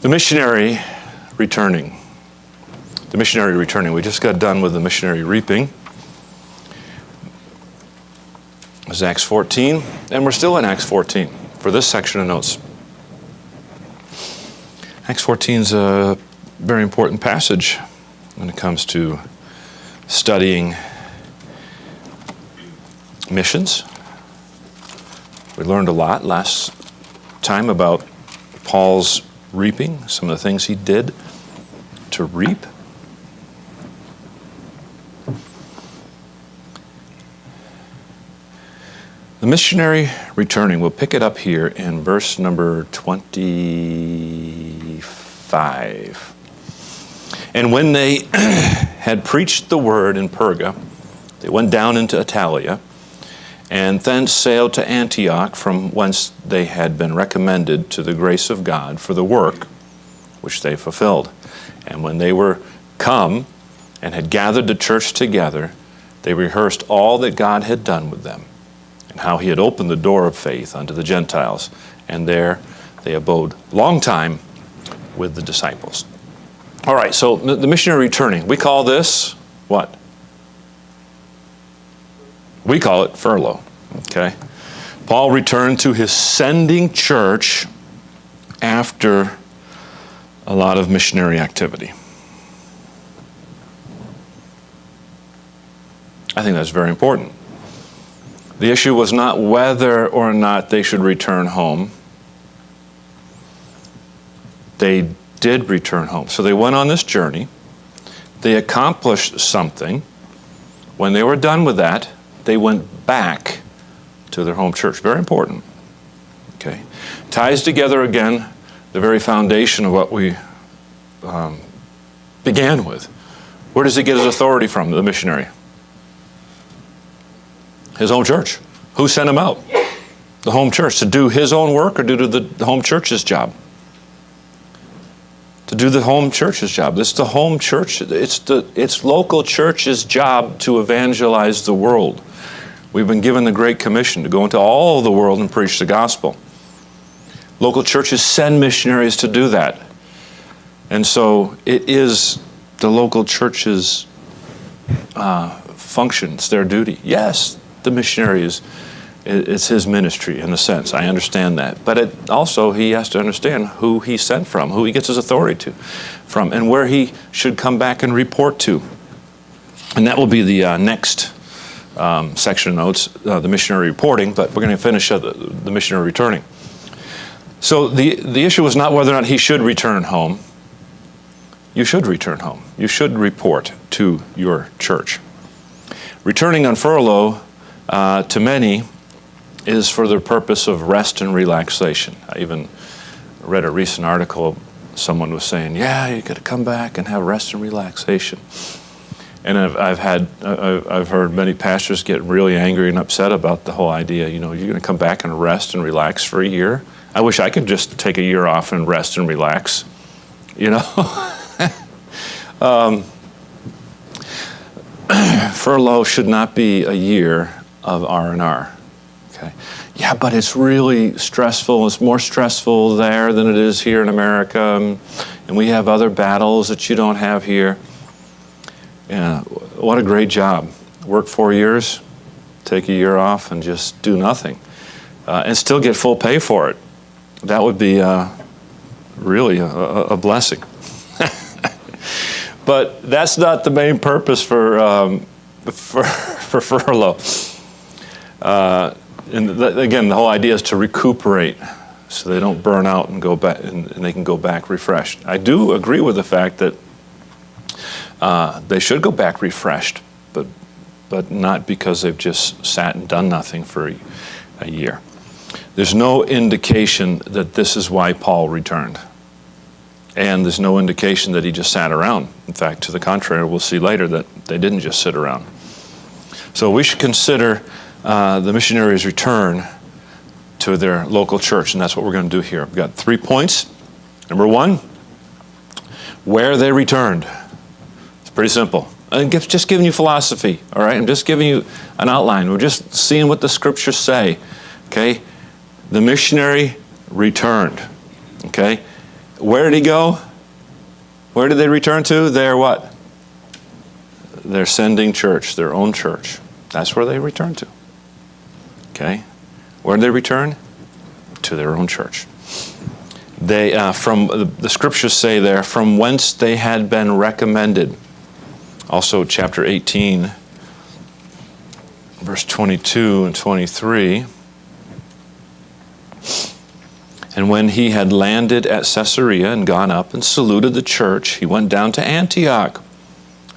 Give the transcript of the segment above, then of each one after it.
The missionary returning. The missionary returning. We just got done with the missionary reaping. It was Acts 14, and we're still in Acts 14 for this section of notes. Acts 14 is a very important passage when it comes to studying missions. We learned a lot last time about Paul's reaping, some of the things he did to reap. The missionary returning, we'll pick it up here in verse number 25. And when they had preached the word in Perga, they went down into Italia, and thence sailed to Antioch, from whence they had been recommended to the grace of God for the work which they fulfilled. And when they were come and had gathered the church together, they rehearsed all that God had done with them, and how he had opened the door of faith unto the Gentiles. And there they abode long time with the disciples. All right, so the missionary returning, we call this what? We call it furlough, okay? Paul returned to his sending church after a lot of missionary activity. I think that's very important. The issue was not whether or not they should return home. They did return home. So they went on this journey. They accomplished something. When they were done with that, they went back to their home church. Very important. Okay. Ties together again the very foundation of what we began with. Where does he get his authority from, the missionary? His own church. Who sent him out? The home church. To do his own work or do the home church's job? To do the home church's job. It's the home church. It's local church's job to evangelize the world. We've been given the Great Commission to go into all the world and preach the gospel. Local churches send missionaries to do that. And so it is the local church's function. It's their duty. Yes, the missionary it's his ministry in a sense. I understand that. But also he has to understand who he sent from, who he gets his authority from, and where he should come back and report to. And that will be the next section of notes, the missionary reporting, but we're going to finish the missionary returning. So the issue was not whether or not he should return home. You should return home. You should report to your church. Returning on furlough to many is for the purpose of rest and relaxation. I even read a recent article, someone was saying, yeah, you got to come back and have rest and relaxation. And I've heard many pastors get really angry and upset about the whole idea, you're going to come back and rest and relax for a year. I wish I could just take a year off and rest and relax, Furlough should not be a year of R&R. Okay. Yeah, but it's really stressful. It's more stressful there than it is here in America, and we have other battles that you don't have here. Yeah, what a great job. Work 4 years, take a year off, and just do nothing, and still get full pay for it. That would be really a blessing. But that's not the main purpose for furlough. And again, the whole idea is to recuperate, so they don't burn out and go back, and they can go back refreshed. I do agree with the fact that they should go back refreshed, but not because they've just sat and done nothing for a year. There's no indication that this is why Paul returned. And there's no indication that he just sat around. In fact, to the contrary, we'll see later that they didn't just sit around. So we should consider the missionaries' return to their local church, and that's what we're going to do here. We've got 3 points. Number 1, where they returned. It's pretty simple. I'm just giving you philosophy, all right? I'm just giving you an outline. We're just seeing what the scriptures say, okay? The missionary returned, okay? Where did he go? Where did they return to? Their what? Their sending church, their own church. That's where they return to. Okay? Where did they return? To their own church. They, from the scriptures say there, from whence they had been recommended. Also, chapter 18, verse 22 and 23. And when he had landed at Caesarea and gone up and saluted the church, he went down to Antioch.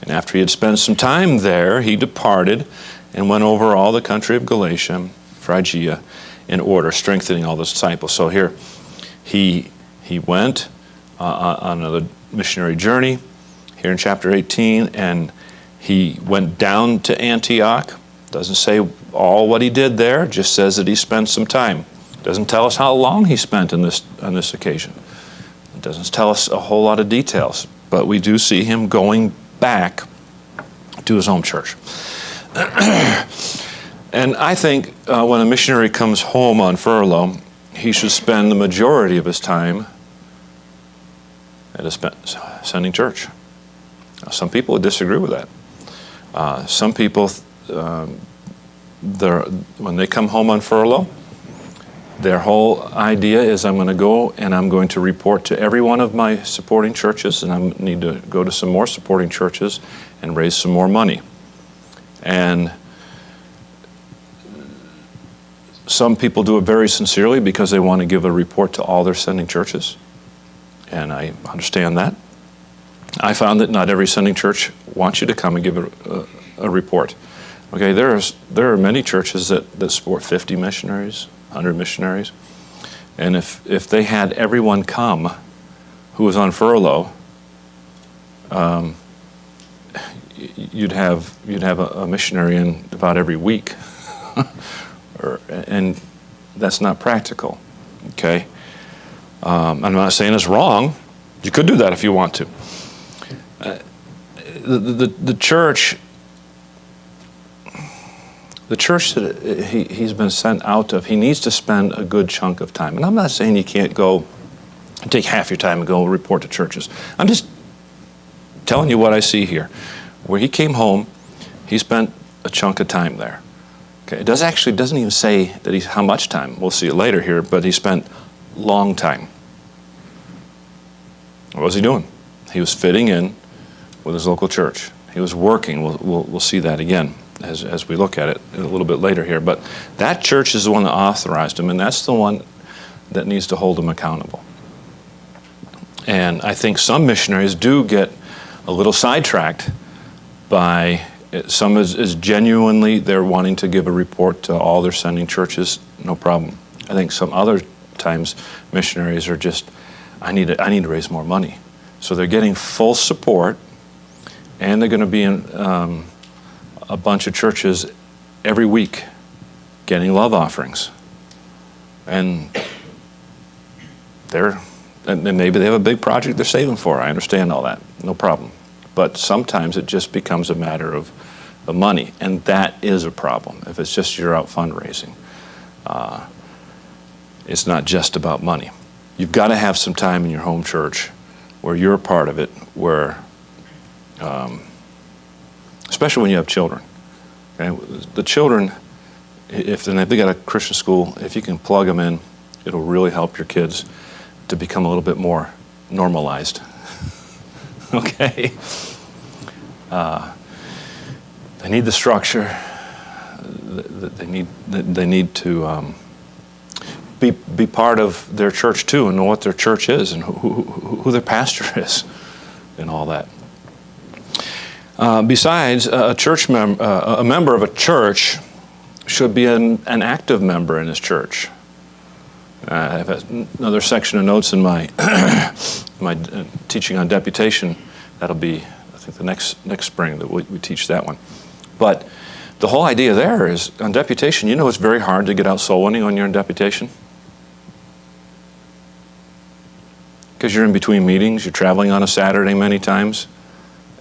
And after he had spent some time there, he departed and went over all the country of Galatia, Phrygia, in order, strengthening all the disciples. So here, he went on another missionary journey here in chapter 18, and he went down to Antioch. Doesn't say all what he did there, just says that he spent some time. Doesn't tell us how long he spent on this occasion. It doesn't tell us a whole lot of details, but we do see him going back to his home church. And I think when a missionary comes home on furlough, he should spend the majority of his time at a sending church. Now, some people would disagree with that. Some people, when they come home on furlough, their whole idea is I'm going to go and I'm going to report to every one of my supporting churches, and I need to go to some more supporting churches and raise some more money. And some people do it very sincerely because they want to give a report to all their sending churches. And I understand that. I found that not every sending church wants you to come and give a report. Okay, there are many churches that support 50 missionaries, 100 missionaries. And if they had everyone come who was on furlough, you'd have a missionary in about every week. And that's not practical, okay? I'm not saying it's wrong. You could do that if you want to. The church that he's been sent out of, he needs to spend a good chunk of time. And I'm not saying you can't go and take half your time and go report to churches. I'm just telling you what I see here. Where he came home, he spent a chunk of time there. Okay, it doesn't even say that how much time. We'll see it later here, but he spent long time. What was he doing? He was fitting in with his local church. He was working. We'll see that again as we look at it a little bit later here. But that church is the one that authorized him, and that's the one that needs to hold him accountable. And I think some missionaries do get a little sidetracked by some is genuinely they're wanting to give a report to all their sending churches, no problem. I think some other times missionaries are just, I need to raise more money. So they're getting full support, and they're going to be in a bunch of churches every week getting love offerings. And maybe they have a big project they're saving for. I understand all that, no problem. But sometimes it just becomes a matter of money, and that is a problem. If it's just you're out fundraising, it's not just about money. You've got to have some time in your home church where you're a part of it, where, especially when you have children. Okay? The children, if they got a Christian school, if you can plug them in, it'll really help your kids to become a little bit more normalized. Okay? They need the structure. They need to be part of their church too, and know what their church is and who their pastor is, and all that. Besides, a member of a church should be an active member in his church. I have another section of notes in my teaching on deputation. That'll be, I think, the next spring that we teach that one. But the whole idea there is, on deputation, you know it's very hard to get out soul winning when you're in deputation. Because you're in between meetings, you're traveling on a Saturday many times,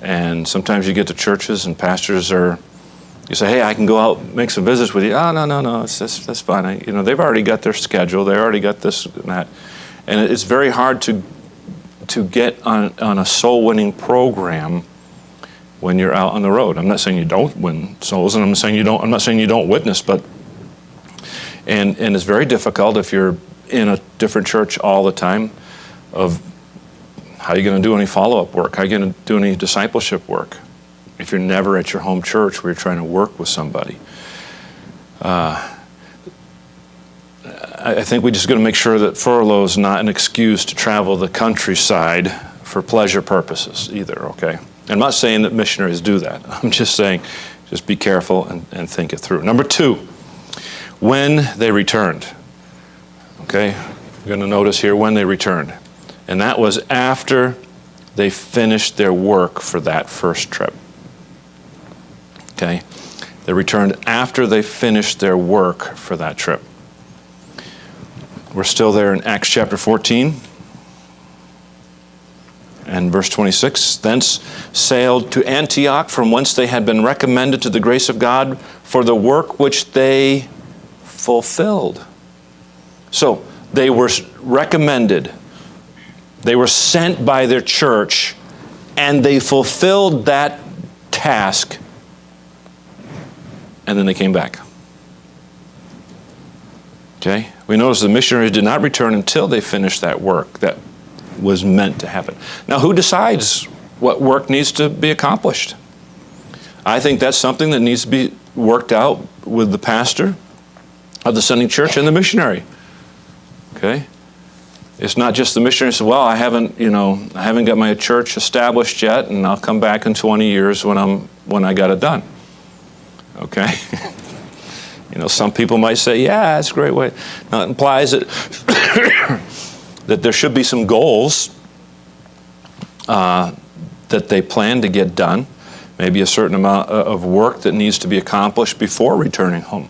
and sometimes you get to churches and pastors you say, hey, I can go out and make some visits with you. Oh, no, that's fine. They've already got their schedule, they already got this and that. And it's very hard to to get on a soul-winning program when you're out on the road. I'm not saying you don't win souls, and I'm not saying you don't witness, but and it's very difficult if you're in a different church all the time. Of how are you going to do any follow-up work? How are you going to do any discipleship work if you're never at your home church where you're trying to work with somebody? I think we just got to make sure that furlough is not an excuse to travel the countryside for pleasure purposes either, okay? I'm not saying that missionaries do that. I'm just saying, just be careful and think it through. Number 2, when they returned. Okay, we're going to notice here when they returned. And that was after they finished their work for that first trip. Okay, they returned after they finished their work for that trip. We're still there in Acts chapter 14 and verse 26. Thence sailed to Antioch, from whence they had been recommended to the grace of God for the work which they fulfilled. So they were recommended. They were sent by their church, and they fulfilled that task, and then they came back. Okay? We notice the missionaries did not return until they finished that work that was meant to happen. Now, who decides what work needs to be accomplished? I think that's something that needs to be worked out with the pastor of the sending church and the missionary. Okay? It's not just the missionary says, well, I haven't got my church established yet, and I'll come back in 20 years when I got it done. Okay? Some people might say, yeah, that's a great way. Now, it implies that that there should be some goals that they plan to get done, maybe a certain amount of work that needs to be accomplished before returning home.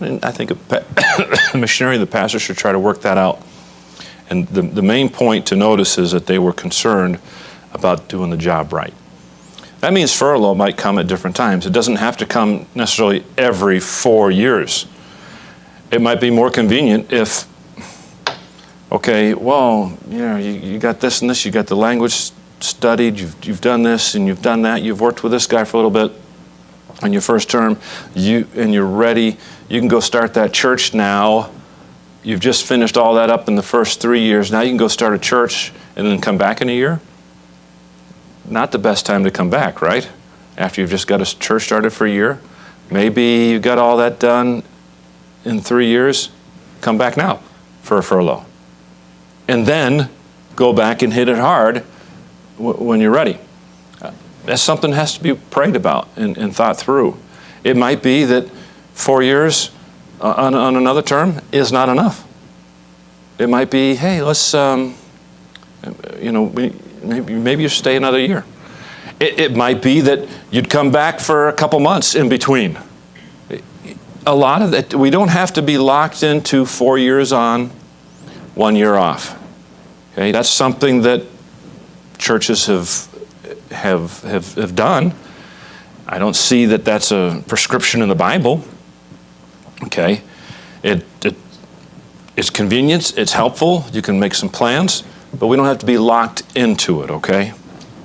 And I think a missionary, the pastor, should try to work that out. And the main point to notice is that they were concerned about doing the job right. That means furlough might come at different times. It doesn't have to come necessarily every 4 years. It might be more convenient if, okay, well, you got this and this, you got the language studied, you've done this and you've done that, you've worked with this guy for a little bit on your first term, and you're ready, you can go start that church now. You've just finished all that up in the first 3 years. Now you can go start a church and then come back in a year. Not the best time to come back, right? After you've just got a church started for a year. Maybe you got all that done in 3 years. Come back now for a furlough. And then go back and hit it hard when you're ready. That's something that has to be prayed about and thought through. It might be that 4 years on another term is not enough. It might be, hey, let's, maybe you stay another year. It might be that you'd come back for a couple months in between. A lot of that, we don't have to be locked into 4 years on, 1 year off. Okay, that's something that churches have done. I don't see that that's a prescription in the Bible. Okay, it's convenient, it's helpful, you can make some plans, but we don't have to be locked into it, okay?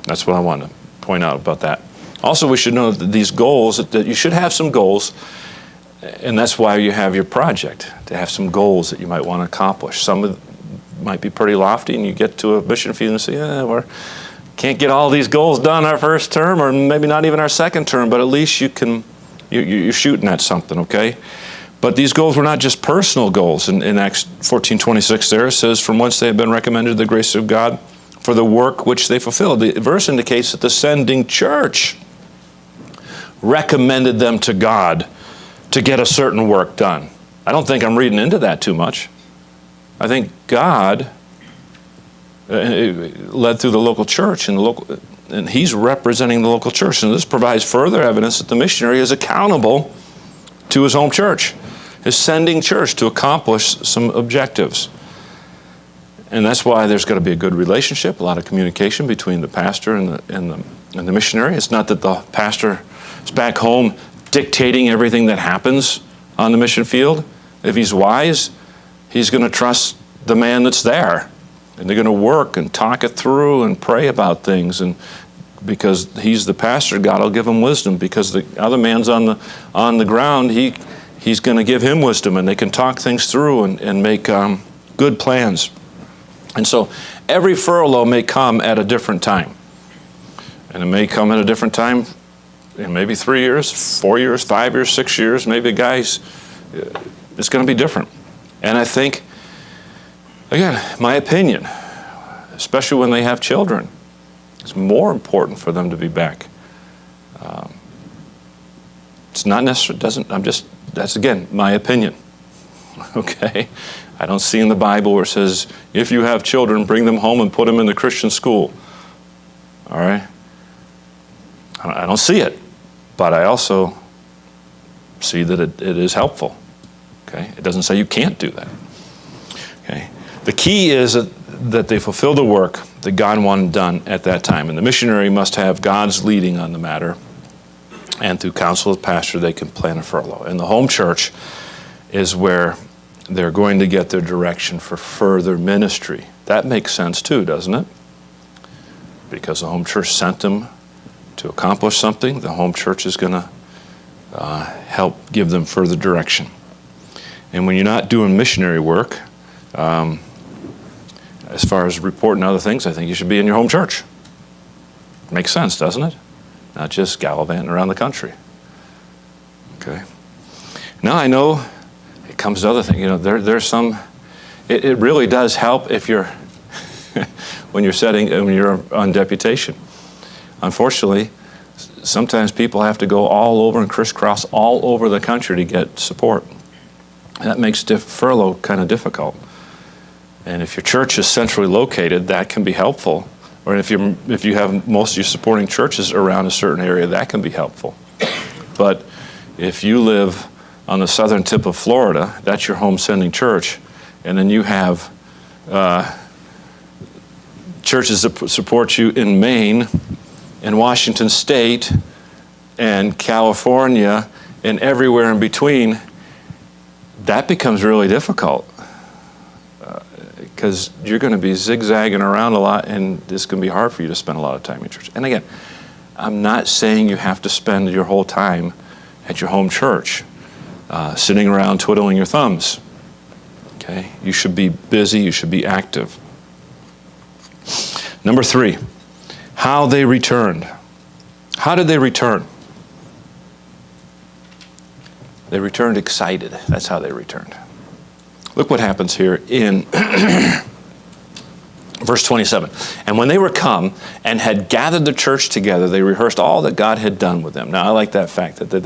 That's what I want to point out about that. Also, we should know that these goals, that you should have some goals, and that's why you have your project, to have some goals that you might want to accomplish. Some might be pretty lofty, and you get to a mission field and say, we can't get all these goals done our first term, or maybe not even our second term, but at least you're shooting at something, okay? But these goals were not just personal goals. In Acts 14:26 there, it says, from whence they have been recommended to the grace of God for the work which they fulfilled. The verse indicates that the sending church recommended them to God to get a certain work done. I don't think I'm reading into that too much. I think God led through the local church, and he's representing the local church. And this provides further evidence that the missionary is accountable to his home church, his sending church, to accomplish some objectives. And that's why there's got to be a good relationship, a lot of communication between the pastor and the missionary. It's not that the pastor is back home dictating everything that happens on the mission field. If he's wise, he's going to trust the man that's there And they're going to work and talk it through and pray about things. And because he's the pastor, God will give him wisdom. Because the other man's on the ground, he's going to give him wisdom. And they can talk things through and make good plans. And so every furlough may come at a different time. And it may come at a different time in maybe 3 years, 4 years, 5 years, 6 years. Maybe a guy's, it's going to be different. And I think, again, my opinion, especially when they have children, it's more important for them to be back. It's not necessarily, that's again, my opinion. Okay? I don't see in the Bible where it says, if you have children, bring them home and put them in the Christian school. All right? I don't see it, but I also see that it is helpful. Okay? It doesn't say you can't do that. Okay? The key is that they fulfill the work that God wanted done at that time. And the missionary must have God's leading on the matter. And through counsel of pastor, they can plan a furlough. And the home church is where they're going to get their direction for further ministry. That makes sense too, doesn't it? Because the home church sent them to accomplish something. The home church is going to help give them further direction. And when you're not doing missionary work, as far as reporting other things, I think you should be in your home church. Makes sense, doesn't it? Not just gallivanting around the country. Okay. Now I know it comes to other things. You know, there's some. It really does help if you're when you're on deputation. Unfortunately, sometimes people have to go all over and crisscross all over the country to get support. That makes furlough kind of difficult. And if your church is centrally located, that can be helpful. Or if you have most of your supporting churches around a certain area, that can be helpful. But if you live on the southern tip of Florida, that's your home sending church, and then you have churches that support you in Maine, and Washington State, and California, and everywhere in between, that becomes really difficult. Because you're going to be zigzagging around a lot, and it's going to be hard for you to spend a lot of time in church. And again, I'm not saying you have to spend your whole time at your home church, sitting around twiddling your thumbs. Okay? You should be busy, you should be active. Number 3, how they returned. How did they return? They returned excited. That's how they returned. Look what happens here in verse 27. And when they were come and had gathered the church together, they rehearsed all that God had done with them. Now, I like that fact that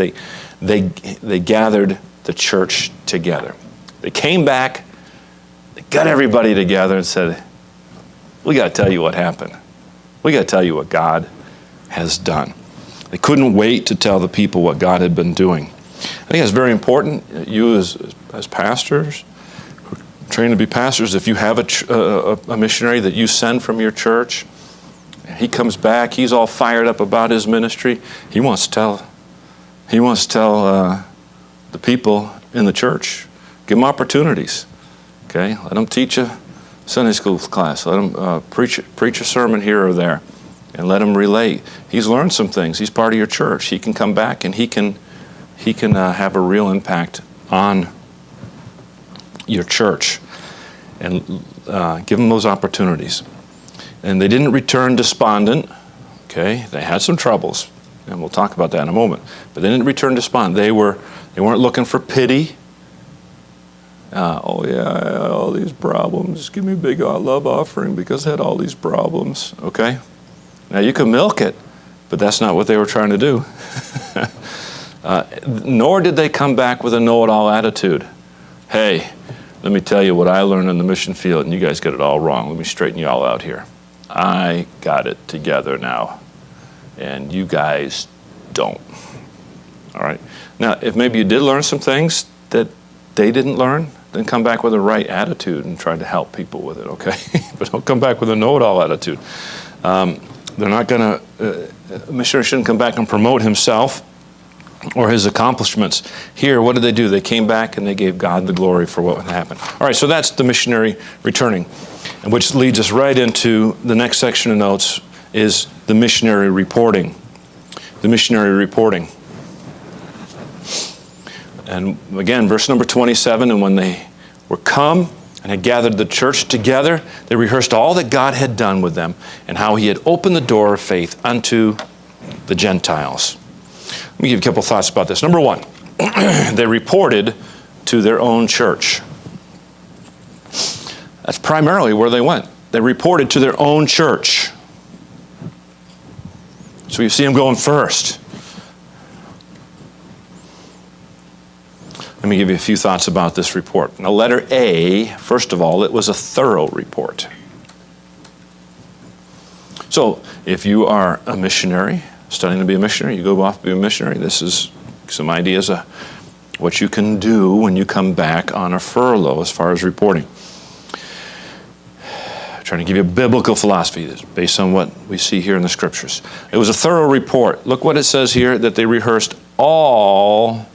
they gathered the church together. They came back, they got everybody together and said, we got to tell you what happened. We got to tell you what God has done. They couldn't wait to tell the people what God had been doing. I think it's very important, you as pastors, trained to be pastors, if you have a missionary that you send from your church, he comes back, he's all fired up about his ministry, he wants to tell the people in the church, give them opportunities, okay? Let them teach a Sunday school class, let them preach a sermon here or there, and let him relate. He's learned some things, he's part of your church, he can come back and he can have a real impact on your church, and give them those opportunities. And they didn't return despondent. Okay, they had some troubles, and we'll talk about that in a moment. But they didn't return despondent. They weren't looking for pity. Oh yeah, I had all these problems. Give me a big love offering because I had all these problems. Okay, now you can milk it, but that's not what they were trying to do. Nor did they come back with a know-it-all attitude. Hey, let me tell you what I learned in the mission field, and you guys get it all wrong. Let me straighten you all out here. I got it together now, and you guys don't. All right? Now, if maybe you did learn some things that they didn't learn, then come back with the right attitude and try to help people with it, okay? But don't come back with a know-it-all attitude. They're not going to, a missionary shouldn't come back and promote himself or his accomplishments. Here, what did they do? They came back and they gave God the glory for what had happened. All right, so that's the missionary returning. which leads us right into the next section of notes, is the missionary reporting. The missionary reporting. And again, verse number 27, and when they were come and had gathered the church together, they rehearsed all that God had done with them and how he had opened the door of faith unto the Gentiles. Let me give you a couple thoughts about this. Number one, they reported to their own church. That's primarily where they went. They reported to their own church. So you see them going first. Let me give you a few thoughts about this report. Now, letter A, first of all, it was a thorough report. So, if you are a missionary, studying to be a missionary, you go off to be a missionary, this is some ideas of what you can do when you come back on a furlough as far as reporting. I'm trying to give you a biblical philosophy based on what we see here in the Scriptures. It was a thorough report. Look what it says here, that they rehearsed all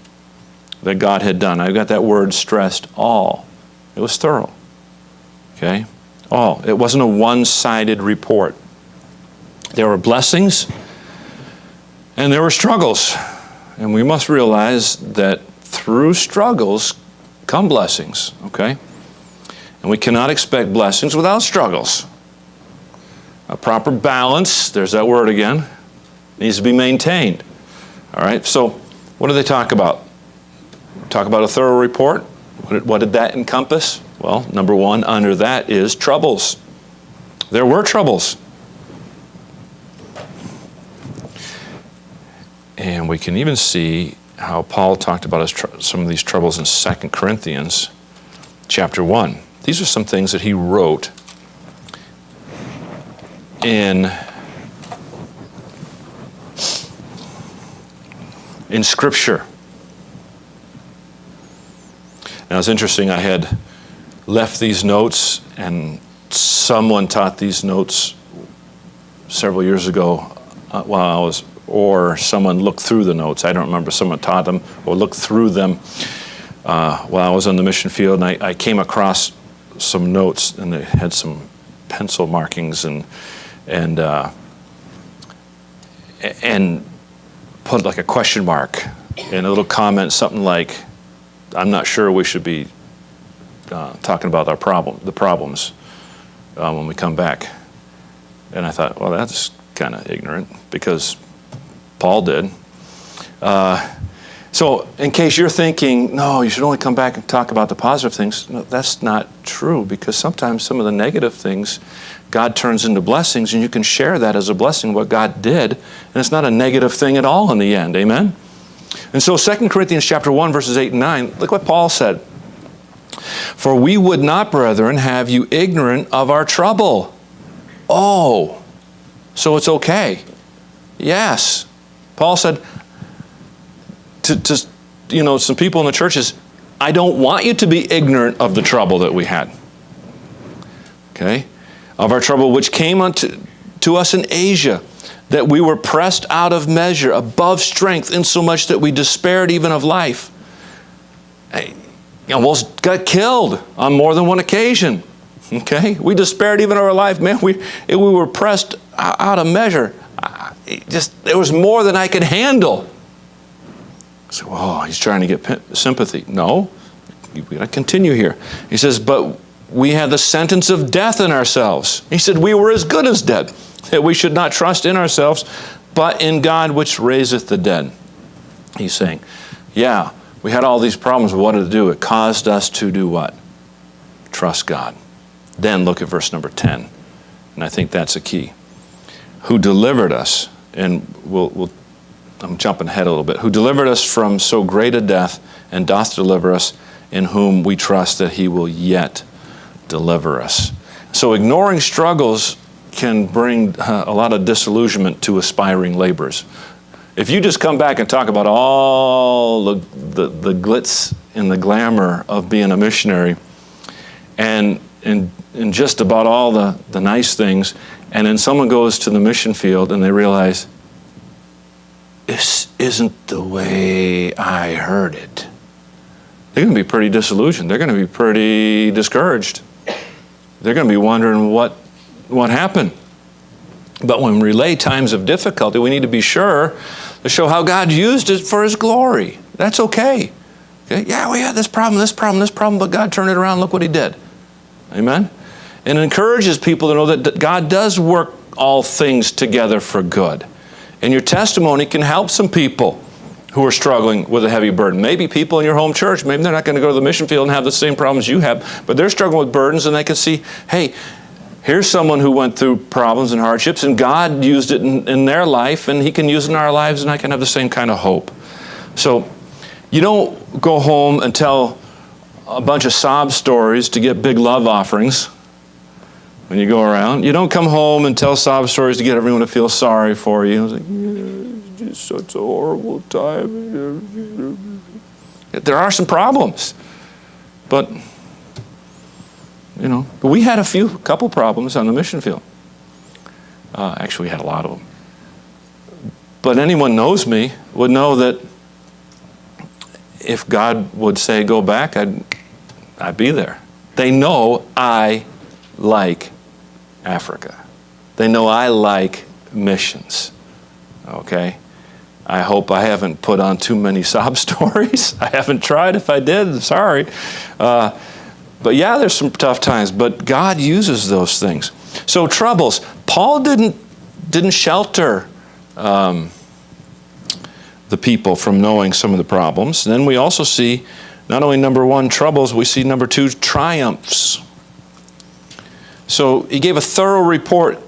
that God had done. I've got that word stressed, all. It was thorough. Okay? All. It wasn't a one-sided report. There were blessings and there were struggles. And we must realize that through struggles come blessings. Okay? And we cannot expect blessings without struggles. A proper balance, there's that word again, needs to be maintained. All right? So, what do they talk about? Talk about a thorough report. What did that encompass? Well, number one under that is troubles. There were troubles. And we can even see how Paul talked about some of these troubles in 2 Corinthians chapter 1. These are some things that he wrote in Scripture. Now, it's interesting, I had left these notes, and someone taught these notes several years ago or someone looked through the notes. I don't remember, someone taught them or looked through them while I was on the mission field, and I came across some notes, and they had some pencil markings and put like a question mark and a little comment, something like, I'm not sure we should be talking about the problems when we come back. And I thought, well, that's kind of ignorant because Paul did. So in case you're thinking, no, you should only come back and talk about the positive things, no, that's not true, because sometimes some of the negative things God turns into blessings, and you can share that as a blessing, what God did, and it's not a negative thing at all in the end. Amen? And so 2 Corinthians chapter 1, verses 8 and 9, look what Paul said. For we would not, brethren, have you ignorant of our trouble. Oh, so it's okay. Yes. Paul said to some people in the churches, I don't want you to be ignorant of the trouble that we had. Okay? Of our trouble which came to us in Asia, that we were pressed out of measure, above strength, insomuch that we despaired even of life. I almost got killed on more than one occasion. Okay? We despaired even of our life. Man, we were pressed out of measure. There was more than I could handle. So, he's trying to get sympathy. No, we've got to continue here. He says, but we had the sentence of death in ourselves. He said, we were as good as dead, that we should not trust in ourselves, but in God which raiseth the dead. He's saying, yeah, we had all these problems, but what did it do? It caused us to do what? Trust God. Then look at verse number 10, and I think that's a key. Who delivered us, and I'm jumping ahead a little bit, who delivered us from so great a death, and doth deliver us, in whom we trust that he will yet deliver us. So ignoring struggles can bring a lot of disillusionment to aspiring laborers. If you just come back and talk about all the glitz and the glamour of being a missionary, and just about all the nice things, and then someone goes to the mission field and they realize, this isn't the way I heard it. They're going to be pretty disillusioned. They're going to be pretty discouraged. They're going to be wondering what happened. But when we relay times of difficulty, we need to be sure to show how God used it for His glory. That's okay. Yeah, we had this problem, but God turned it around. Look what He did. Amen? And it encourages people to know that God does work all things together for good. And your testimony can help some people who are struggling with a heavy burden. Maybe people in your home church, maybe they're not going to go to the mission field and have the same problems you have, but they're struggling with burdens, and they can see, hey, here's someone who went through problems and hardships, and God used it in their life, and He can use it in our lives, and I can have the same kind of hope. So you don't go home and tell a bunch of sob stories to get big love offerings when you go around. You don't come home and tell sob stories to get everyone to feel sorry for you. It's like, it's just such a horrible time. There are some problems, but we had a couple problems on the mission field. Actually, we had a lot of them. But anyone knows me would know that if God would say go back, I'd be there. They know I like Africa. They know I like missions. Okay? I hope I haven't put on too many sob stories. I haven't tried. If I did, sorry. But yeah, there's some tough times, but God uses those things. So troubles. Paul didn't shelter the people from knowing some of the problems. And then we also see not only number one, troubles, we see number two, triumphs. So he gave a thorough report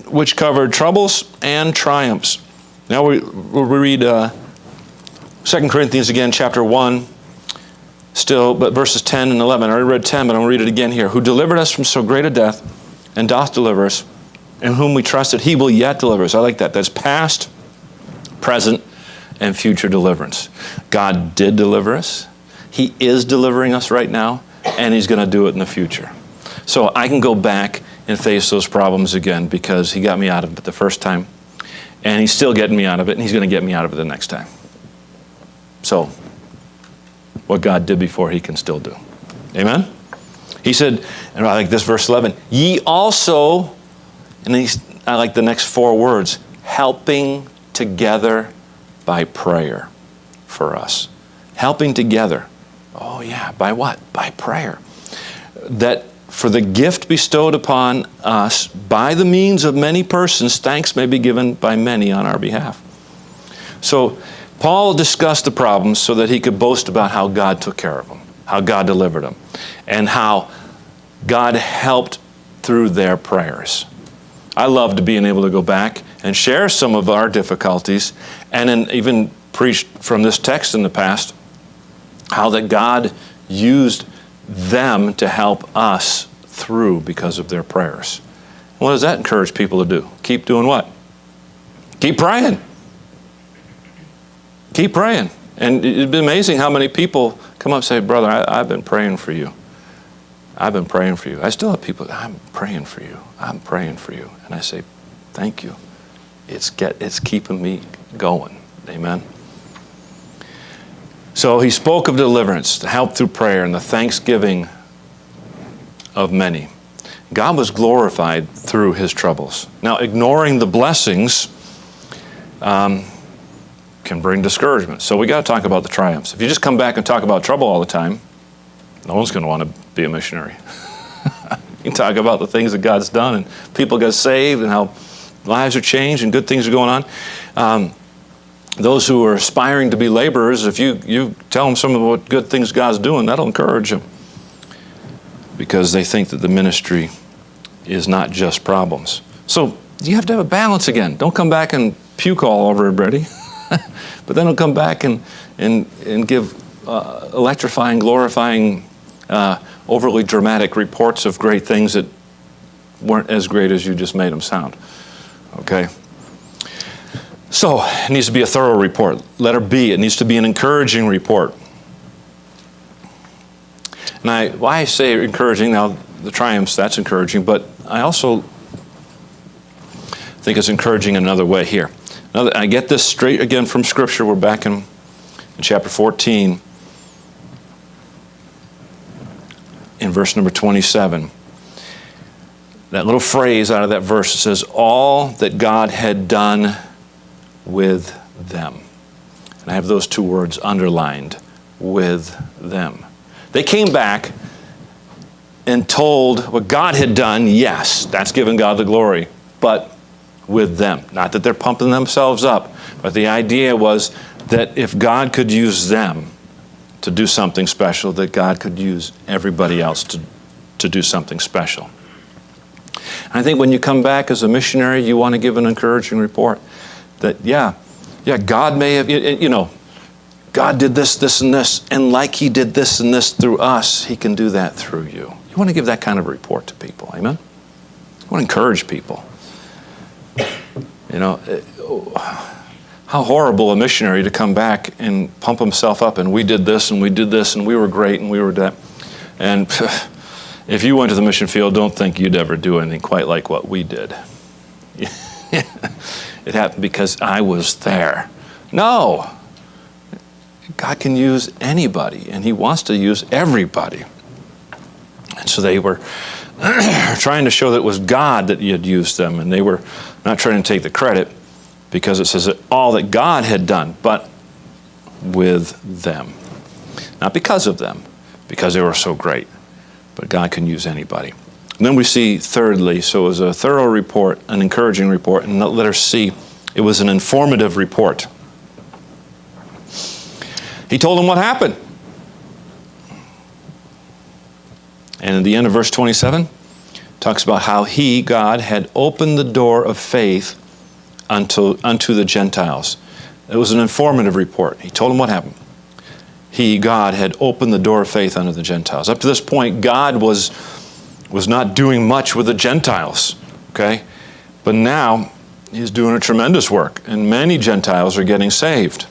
which covered troubles and triumphs. Now we'll read 2 Corinthians again, chapter 1. Still, but verses 10 and 11. I already read 10, but I'm going to read it again here. Who delivered us from so great a death, and doth deliver us, in whom we trusted, He will yet deliver us. I like that. That's past, present, and future deliverance. God did deliver us. He is delivering us right now, and He's going to do it in the future. So I can go back and face those problems again because He got me out of it the first time, and He's still getting me out of it, and He's going to get me out of it the next time. So what God did before, He can still do. Amen? He said, and I like this verse 11, ye also, and I like the next four words, helping together by prayer for us. Helping together. Oh yeah, by what? By prayer. That for the gift bestowed upon us by the means of many persons, thanks may be given by many on our behalf. So Paul discussed the problems so that he could boast about how God took care of them, how God delivered them, and how God helped through their prayers. I loved being able to go back and share some of our difficulties, and then even preached from this text in the past, how that God used them to help us through because of their prayers. What does that encourage people to do? Keep doing what? Keep praying. Keep praying. And it'd be amazing how many people come up and say, brother, I've been praying for you. I've been praying for you. I still have people, I'm praying for you. I'm praying for you. And I say, thank you. It's keeping me going. Amen. So he spoke of deliverance, the help through prayer, and the thanksgiving of many. God was glorified through his troubles. Now, ignoring the blessings can bring discouragement. So we got to talk about the triumphs. If you just come back and talk about trouble all the time, no one's going to want to be a missionary. You can talk about the things that God's done and people get saved and how lives are changed and good things are going on. Those who are aspiring to be laborers, if you tell them some of what good things God's doing, that'll encourage them. Because they think that the ministry is not just problems. So you have to have a balance again. Don't come back and puke all over everybody. But then don't come back and give electrifying, glorifying, overly dramatic reports of great things that weren't as great as you just made them sound. Okay? So, it needs to be a thorough report. Letter B, it needs to be an encouraging report. And why I say encouraging, now the triumphs, that's encouraging, but I also think it's encouraging in another way here. Now, I get this straight again from Scripture. We're back in chapter 14, in verse number 27. that little phrase out of that verse. It says, all that God had done with them. And I have those two words underlined, with them. They came back and told what God had done. Yes, that's giving God the glory, but with them. Not that they're pumping themselves up, but the idea was that if God could use them to do something special, that God could use everybody else to do something special. And I think when you come back as a missionary, you want to give an encouraging report that, yeah, God may have, God did this, this, and this, and like He did this and this through us, He can do that through you. You want to give that kind of report to people, amen? You want to encourage people. How horrible a missionary to come back and pump himself up and we did this and we did this and we were great and we were that. And if you went to the mission field, don't think you'd ever do anything quite like what we did. It happened because I was there. No. God can use anybody, and He wants to use everybody. And so they were trying to show that it was God that He had used them, and they were not trying to take the credit, because it says that all that God had done, but with them. Not because of them, because they were so great, but God can use anybody. And then we see, thirdly, so it was a thorough report, an encouraging report, and letter C, it was an informative report. He told them what happened. And at the end of verse 27, talks about how He, God, had opened the door of faith unto the Gentiles. It was an informative report. He told them what happened. He, God, had opened the door of faith unto the Gentiles. Up to this point, God was not doing much with the Gentiles, okay? But now, He's doing a tremendous work, and many Gentiles are getting saved.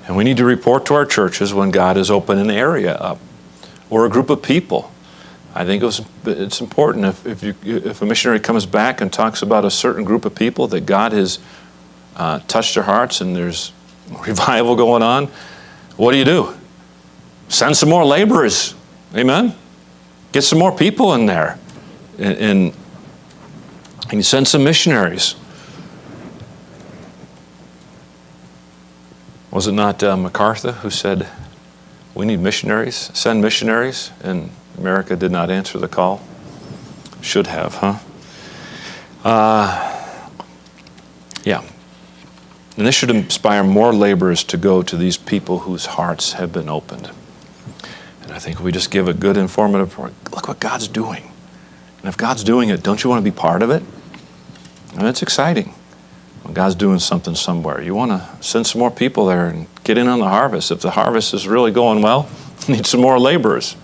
And we need to report to our churches when God has opened an area up, or a group of people. I think it's important if a missionary comes back and talks about a certain group of people that God has touched their hearts and there's revival going on. What do? Send some more laborers. Amen? Get some more people in there. And you send some missionaries. Was it not MacArthur who said, we need missionaries, send missionaries, and America did not answer the call? Should have, huh? Yeah. And this should inspire more laborers to go to these people whose hearts have been opened. And I think if we just give a good informative report, look what God's doing. And if God's doing it, don't you want to be part of it? And it's exciting when God's doing something somewhere. You want to send some more people there and get in on the harvest. If the harvest is really going well, you need some more laborers.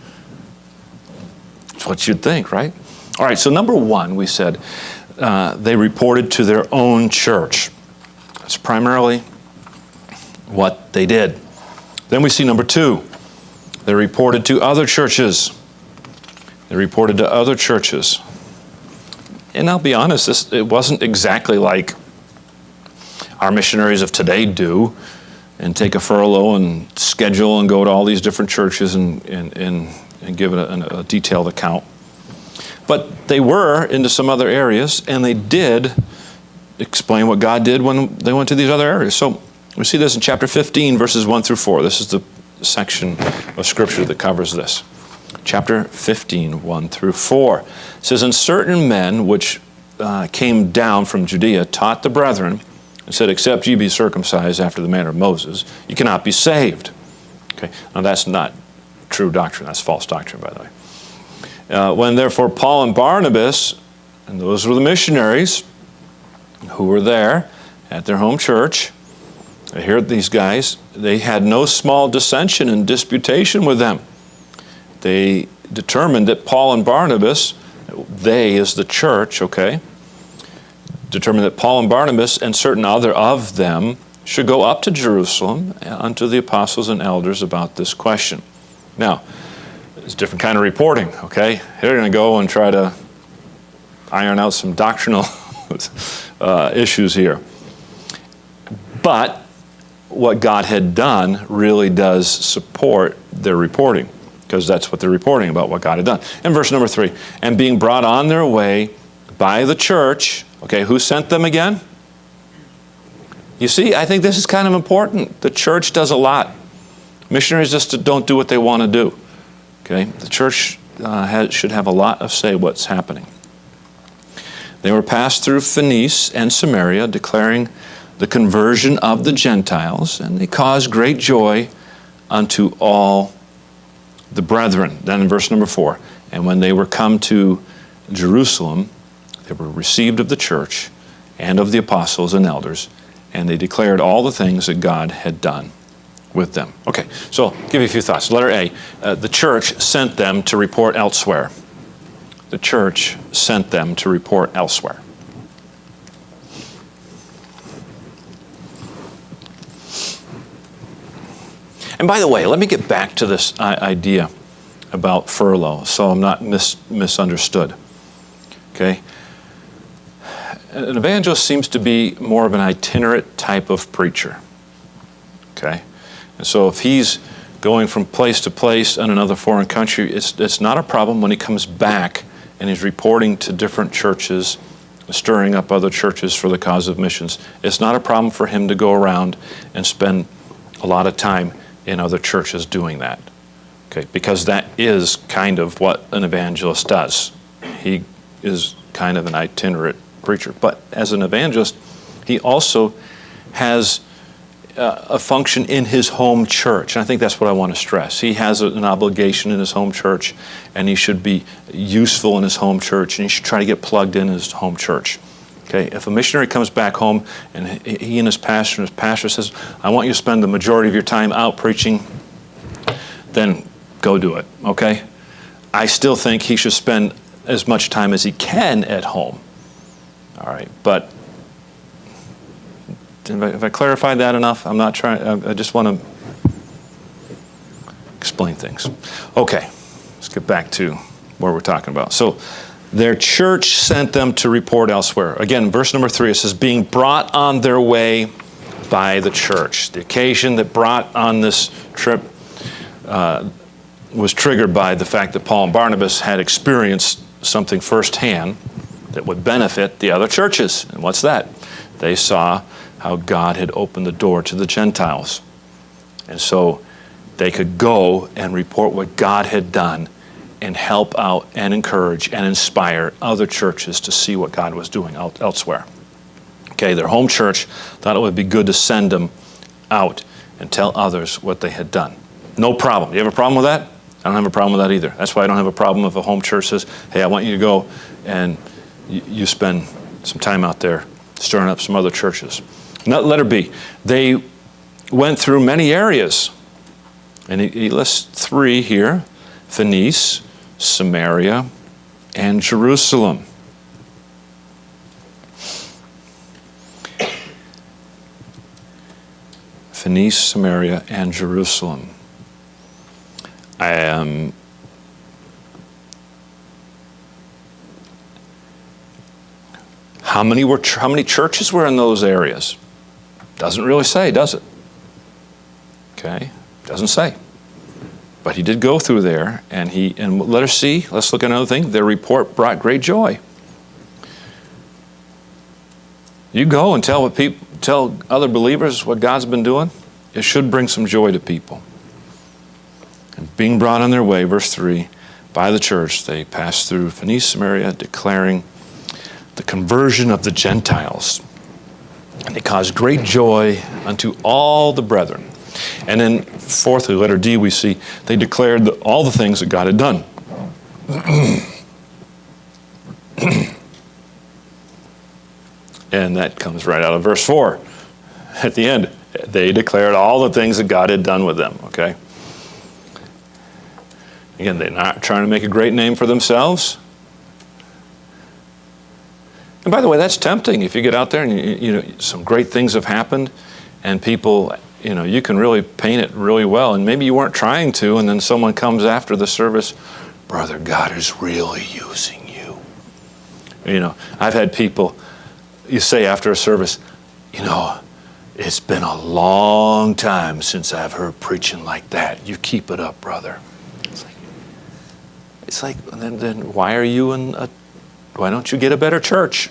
That's what you'd think, right? All right, so number one, we said they reported to their own church. That's primarily what they did. Then we see number two, they reported to other churches. They reported to other churches. And I'll be honest, it wasn't exactly like our missionaries of today do, and take a furlough and schedule and go to all these different churches and give it a detailed account. But they were into some other areas, and they did explain what God did when they went to these other areas. So we see this in chapter 15, verses 1 through 4. This is the section of Scripture that covers this. Chapter 15, 1 through 4. It says, and certain men which came down from Judea taught the brethren, and said, except ye be circumcised after the manner of Moses, you cannot be saved. Okay, now that's not true doctrine. That's false doctrine, by the way. When therefore Paul and Barnabas, and those were the missionaries who were there at their home church, they heard these guys, they had no small dissension and disputation with them. They determined that Paul and Barnabas, they is the church, okay, determined that Paul and Barnabas and certain other of them should go up to Jerusalem unto the apostles and elders about this question. Now, it's a different kind of reporting, okay? They're going to go and try to iron out some doctrinal issues here. But what God had done really does support their reporting. because that's what they're reporting about what God had done. And verse number 3, and being brought on their way by the church. Okay, who sent them again? You see, I think this is kind of important. The church does a lot. Missionaries just don't do what they want to do. Okay, the church should have a lot of say what's happening. They were passed through Phoenice and Samaria, declaring the conversion of the Gentiles, and they caused great joy unto all the brethren. Then in verse number 4, and when they were come to Jerusalem, they were received of the church and of the apostles and elders, and they declared all the things that God had done with them. Okay, so I'll give you a few thoughts. Letter A, the church sent them to report elsewhere. The church sent them to report elsewhere. And by the way, let me get back to this idea about furlough so I'm not misunderstood. Okay? An evangelist seems to be more of an itinerant type of preacher. Okay? And so if he's going from place to place in another foreign country, it's not a problem when he comes back and he's reporting to different churches, stirring up other churches for the cause of missions. It's not a problem for him to go around and spend a lot of time in other churches doing that. Okay, because that is kind of what an evangelist does. He is kind of an itinerant preacher. But as an evangelist, he also has a function in his home church. And I think that's what I want to stress. He has an obligation in his home church, and he should be useful in his home church, and he should try to get plugged in his home church. Okay, if a missionary comes back home and he and his pastor says, I want you to spend the majority of your time out preaching, then go do it, okay? I still think he should spend as much time as he can at home. All right, but have I clarified that enough? I'm not trying, I just want to explain things. Okay, let's get back to what we're talking about. So, their church sent them to report elsewhere. Again, verse number 3, it says, being brought on their way by the church. The occasion that brought on this trip was triggered by the fact that Paul and Barnabas had experienced something firsthand that would benefit the other churches. And what's that? They saw how God had opened the door to the Gentiles. And so they could go and report what God had done and help out and encourage and inspire other churches to see what God was doing elsewhere. Okay, their home church thought it would be good to send them out and tell others what they had done. No problem. You have a problem with that? I don't have a problem with that either. That's why I don't have a problem if a home church says, hey, I want you to go and you spend some time out there stirring up some other churches. Now, letter B, they went through many areas. And he lists 3 here: Phoenice, Samaria, and Jerusalem. Phoenice, Samaria, and Jerusalem. How many churches were in those areas? Doesn't really say, does it? Okay, doesn't say. But he did go through there, and let us see. Let's look at another thing. Their report brought great joy. You go and tell other believers what God's been doing. It should bring some joy to people. And being brought on their way, verse 3, by the church, they passed through Phoenice, Samaria, declaring the conversion of the Gentiles. And they caused great joy unto all the brethren. And then, fourthly, letter D, we see they declared all the things that God had done. And that comes right out of verse 4. At the end, they declared all the things that God had done with them, okay? Again, they're not trying to make a great name for themselves. And by the way, that's tempting. If you get out there and some great things have happened, and people, you can really paint it really well, and maybe you weren't trying to, and then someone comes after the service, brother, God is really using you. I've had people, you say after a service, it's been a long time since I've heard preaching like that. You keep it up, brother. It's like, It's like, then why are you why don't you get a better church?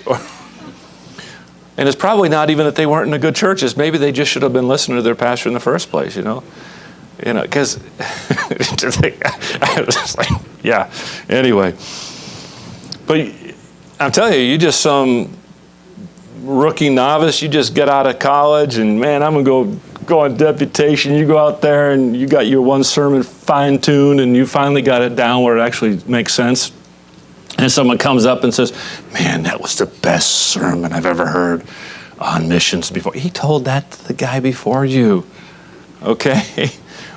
And it's probably not even that they weren't in a good churches. Maybe they just should have been listening to their pastor in the first place, because I was just like, yeah. Anyway, but I'm telling you, you just some rookie novice. You just get out of college, and man, I'm gonna go on deputation. You go out there, and you got your one sermon fine-tuned, and you finally got it down where it actually makes sense. And someone comes up and says, man, that was the best sermon I've ever heard on missions before. He told that to the guy before you, okay?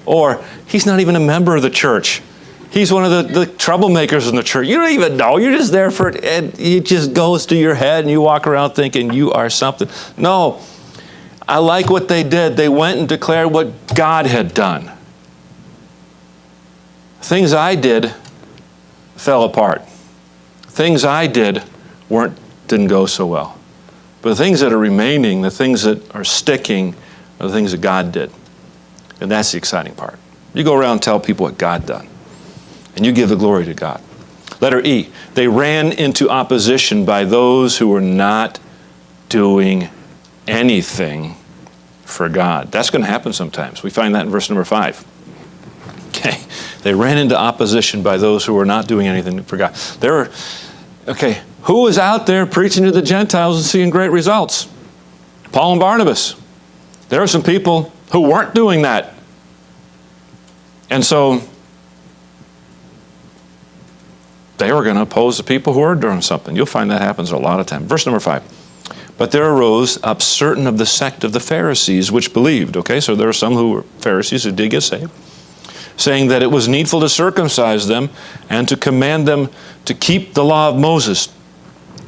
Or he's not even a member of the church. He's one of the troublemakers in the church. You don't even know. You're just there for it, and it just goes to your head, and you walk around thinking you are something. No, I like what they did. They went and declared what God had done. Things I did fell apart. Things I did didn't go so well. But the things that are remaining, the things that are sticking, are the things that God did. And that's the exciting part. You go around and tell people what God done. And you give the glory to God. Letter E, they ran into opposition by those who were not doing anything for God. That's going to happen sometimes. We find that in verse number 5. Okay, they ran into opposition by those who were not doing anything for God. Who was out there preaching to the Gentiles and seeing great results? Paul and Barnabas. There were some people who weren't doing that. And so they were going to oppose the people who were doing something. You'll find that happens a lot of times. Verse number 5. But there arose up certain of the sect of the Pharisees which believed. Okay, so there were some who were Pharisees who did get saved, saying that it was needful to circumcise them and to command them to keep the law of Moses.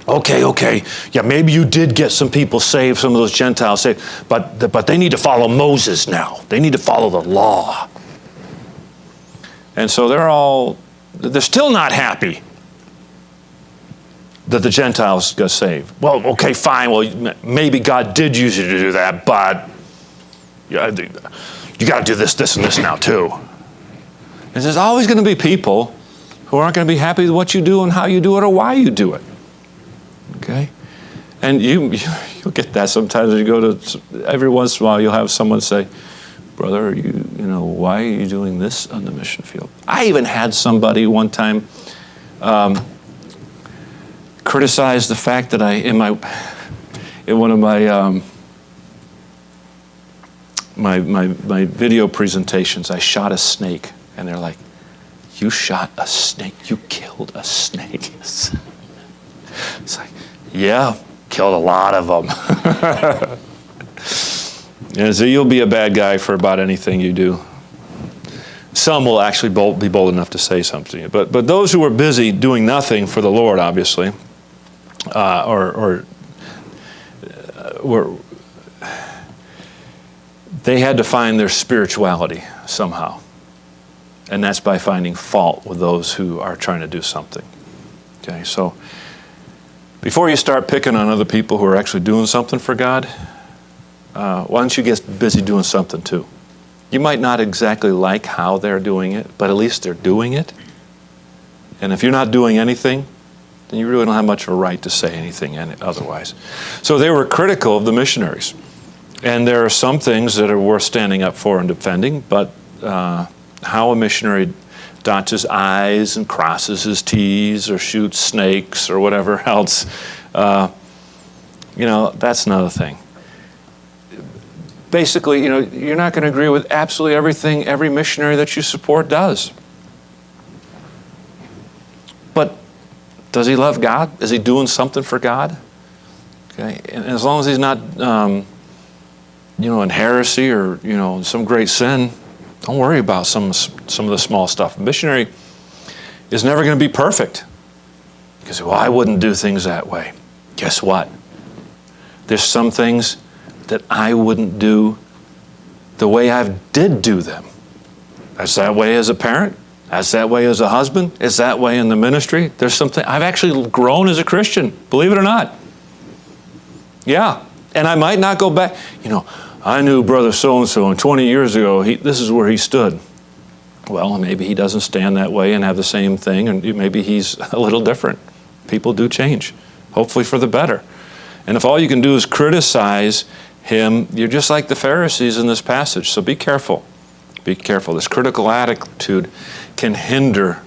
Okay. Yeah, maybe you did get some people saved, some of those Gentiles saved, but they need to follow Moses now. They need to follow the law. And so they're still not happy that the Gentiles got saved. Well, okay, fine. Well, maybe God did use you to do that, but you got to do this, and this now too. And there's always going to be people who aren't going to be happy with what you do and how you do it or why you do it. Okay? And you'll get that sometimes. You go to, every once in a while you'll have someone say, brother, why are you doing this on the mission field? I even had somebody one time criticize the fact that in one of my video presentations, I shot a snake. And they're like, you shot a snake? You killed a snake? It's like, yeah, killed a lot of them. And so you'll be a bad guy for about anything you do. Some will actually be bold enough to say something. But those who were busy doing nothing for the Lord, obviously, they had to find their spirituality somehow. And that's by finding fault with those who are trying to do something. Okay, so before you start picking on other people who are actually doing something for God, why don't you get busy doing something too? You might not exactly like how they're doing it, but at least they're doing it. And if you're not doing anything, then you really don't have much of a right to say anything otherwise. So they were critical of the missionaries. And there are some things that are worth standing up for and defending, but how a missionary dots his I's and crosses his T's or shoots snakes or whatever else, that's another thing. Basically, you're not going to agree with absolutely everything every missionary that you support does. But does he love God? Is he doing something for God? Okay, and as long as he's not, in heresy or some great sin, don't worry about some of the small stuff. A missionary is never going to be perfect. Because, I wouldn't do things that way. Guess what? There's some things that I wouldn't do the way I did do them. That's that way as a parent. That's that way as a husband. It's that way in the ministry. There's something, I've actually grown as a Christian, believe it or not. Yeah, and I might not go back, I knew brother so-and-so, and 20 years ago, this is where he stood. Well, maybe he doesn't stand that way and have the same thing, and maybe he's a little different. People do change, hopefully for the better. And if all you can do is criticize him, you're just like the Pharisees in this passage. So be careful. Be careful. This critical attitude can hinder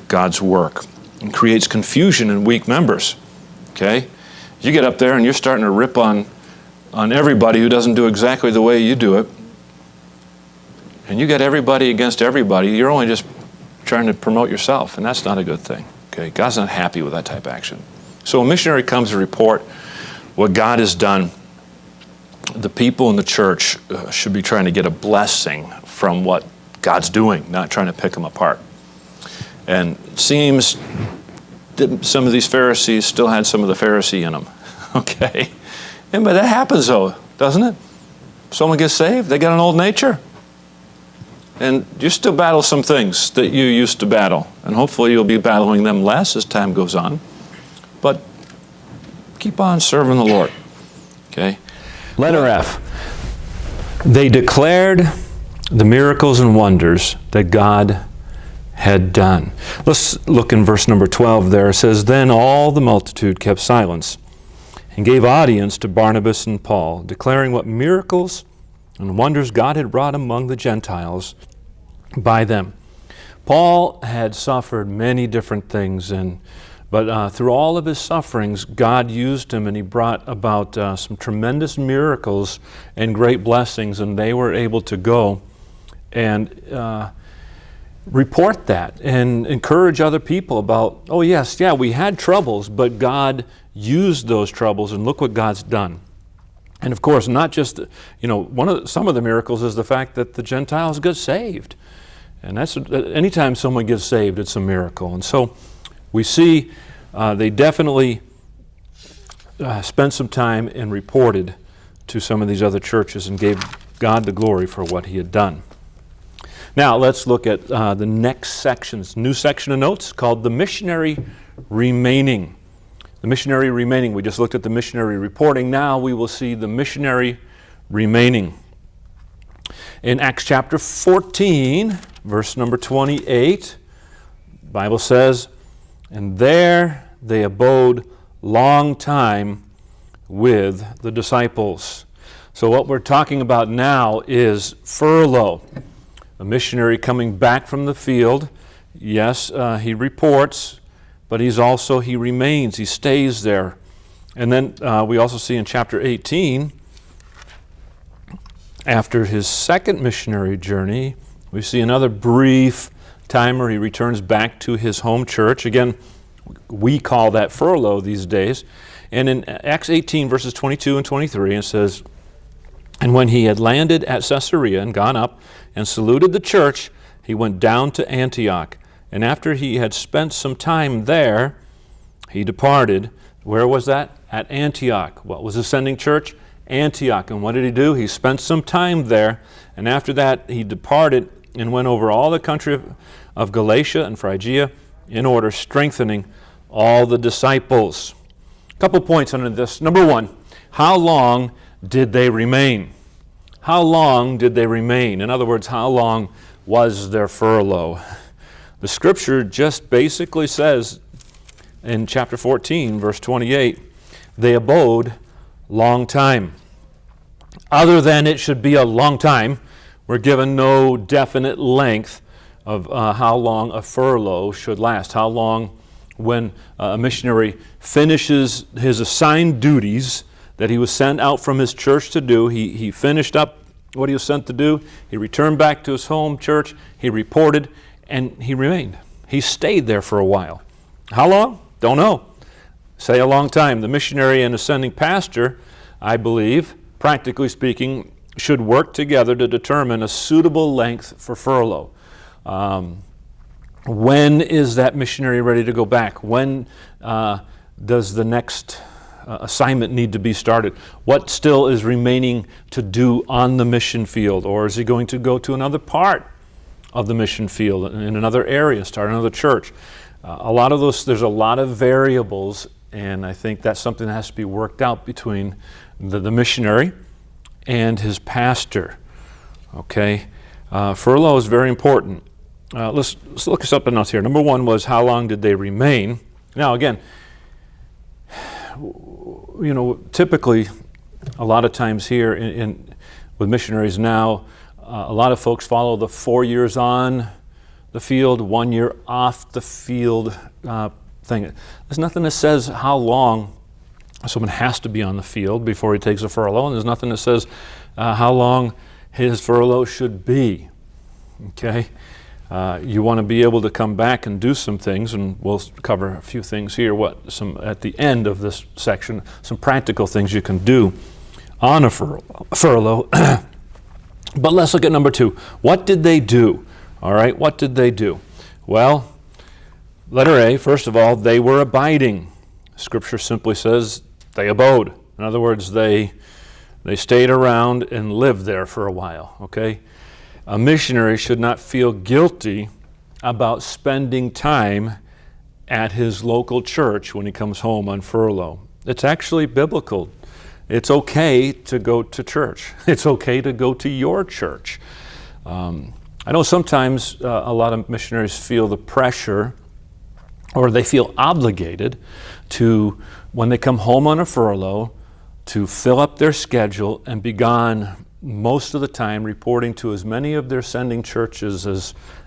God's work and creates confusion in weak members. Okay? You get up there and you're starting to rip on everybody who doesn't do exactly the way you do it. And you get everybody against everybody. You're only just trying to promote yourself, and that's not a good thing. Okay? God's not happy with that type of action. So a missionary comes to report what God has done. The people in the church should be trying to get a blessing from what God's doing, not trying to pick them apart. And it seems that some of these Pharisees still had some of the Pharisee in them. Okay? But that happens though, doesn't it? Someone gets saved, they got an old nature. And you still battle some things that you used to battle. And hopefully you'll be battling them less as time goes on. But keep on serving the Lord. Okay? Letter F. They declared the miracles and wonders that God had done. Let's look in verse number 12 there. It says, Then all the multitude kept silence and gave audience to Barnabas and Paul, declaring what miracles and wonders God had wrought among the Gentiles by them. Paul had suffered many different things, but through all of his sufferings, God used him, and he brought about some tremendous miracles and great blessings, and they were able to go and report that and encourage other people about, oh yes, yeah, we had troubles, but God used those troubles, and look what God's done. And of course, not just, some of the miracles is the fact that the Gentiles got saved. And that's, anytime someone gets saved, it's a miracle. And so we see they definitely spent some time and reported to some of these other churches and gave God the glory for what he had done. Now let's look at the next sections, new section of notes called the missionary remaining. The missionary remaining. We just looked at the missionary reporting. Now we will see the missionary remaining. In Acts chapter 14, verse number 28, the Bible says, And there they abode long time with the disciples. So what we're talking about now is furlough. A missionary coming back from the field. Yes, he reports, but he remains, he stays there. And then we also see in chapter 18, after his second missionary journey, we see another brief time where he returns back to his home church. Again, we call that furlough these days. And in Acts 18, verses 22 and 23, it says, And when he had landed at Caesarea and gone up and saluted the church, he went down to Antioch. And after he had spent some time there, he departed. Where was that? At Antioch. What was the sending church? Antioch. And what did he do? He spent some time there. And after that, he departed and went over all the country of Galatia and Phrygia in order, strengthening all the disciples. A couple points under this. Number one, how long did they remain? How long did they remain? In other words, how long was their furlough? The scripture just basically says in chapter 14, verse 28, they abode long time. Other than it should be a long time, we're given no definite length of how long a furlough should last, how long when a missionary finishes his assigned duties that he was sent out from his church to do. He finished up what he was sent to do. He returned back to his home church. He reported, and he remained. He stayed there for a while. How long? Don't know. Say a long time. The missionary and ascending pastor, I believe, practically speaking, should work together to determine a suitable length for furlough. When is that missionary ready to go back? When does the next assignment need to be started? What still is remaining to do on the mission field? Or is he going to go to another part of the mission field in another area, start another church? There's a lot of variables, and I think that's something that has to be worked out between the missionary and his pastor. Okay? Furlough is very important. let's look at something else here. Number one was, how long did they remain? Now, again, typically, a lot of times here with missionaries now, a lot of folks follow the 4 years on the field, 1 year off the field thing. There's nothing that says how long someone has to be on the field before he takes a furlough, and there's nothing that says how long his furlough should be. Okay? You want to be able to come back and do some things, and we'll cover a few things here, at the end of this section, some practical things you can do on a furlough. But let's look at number two. What did they do? All right, what did they do? Well, letter A, first of all, they were abiding. Scripture simply says they abode. In other words, they stayed around and lived there for a while, okay? A missionary should not feel guilty about spending time at his local church when he comes home on furlough. It's actually biblical. It's okay to go to church. It's okay to go to your church. I know sometimes a lot of missionaries feel the pressure, or they feel obligated to, when they come home on a furlough, to fill up their schedule and be gone most of the time, reporting to as many of their sending churches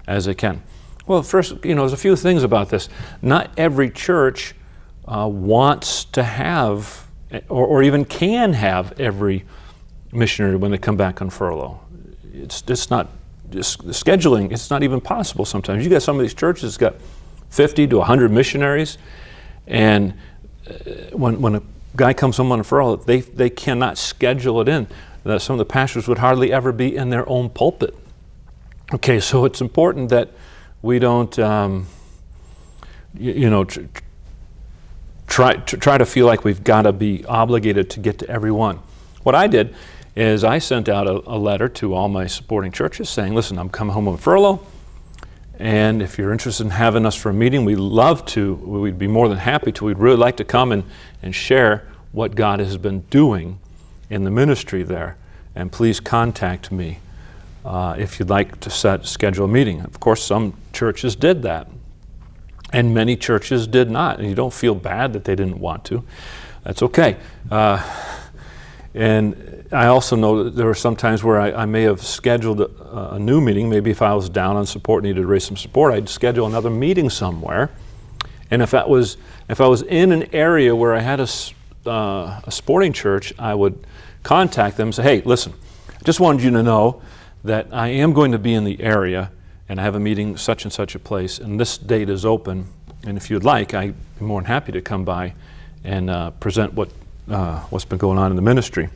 as they can. Well, first, there's a few things about this. Not every church wants to have, or even can have, every missionary when they come back on furlough. It's not just the scheduling. It's not even possible sometimes. You got some of these churches got 50 to 100 missionaries, and when a guy comes home on a furlough, they cannot schedule it in. Some of the pastors would hardly ever be in their own pulpit. Okay, so it's important that we don't, try to feel like we've got to be obligated to get to everyone. What I did is I sent out a letter to all my supporting churches saying, listen, I'm coming home on furlough, and if you're interested in having us for a meeting, we'd be more than happy to. We'd really like to come and share what God has been doing in the ministry there, and please contact me if you'd like to schedule a meeting. Of course, some churches did that, and many churches did not, and you don't feel bad that they didn't want to. That's okay. And I also know that there were some times where I may have scheduled a new meeting. Maybe if I was down on support, needed to raise some support, I'd schedule another meeting somewhere. And if I was in an area where I had a sporting church, I would contact them and say, hey, listen, I just wanted you to know that I am going to be in the area, and I have a meeting such and such a place, and this date is open, and if you'd like, I'd be more than happy to come by and present what's been going on in the ministry.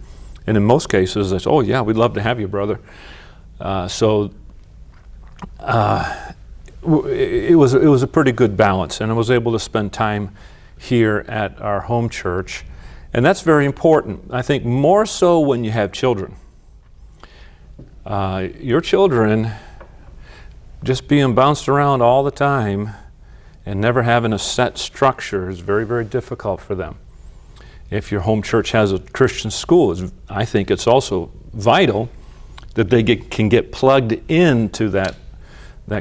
And in most cases, they say, oh yeah, we'd love to have you, brother. It was a pretty good balance, and I was able to spend time here at our home church, and that's very important. I think more so when you have children. Your children just being bounced around all the time and never having a set structure is very, very difficult for them. If your home church has a Christian school, I think it's also vital that they can get plugged into that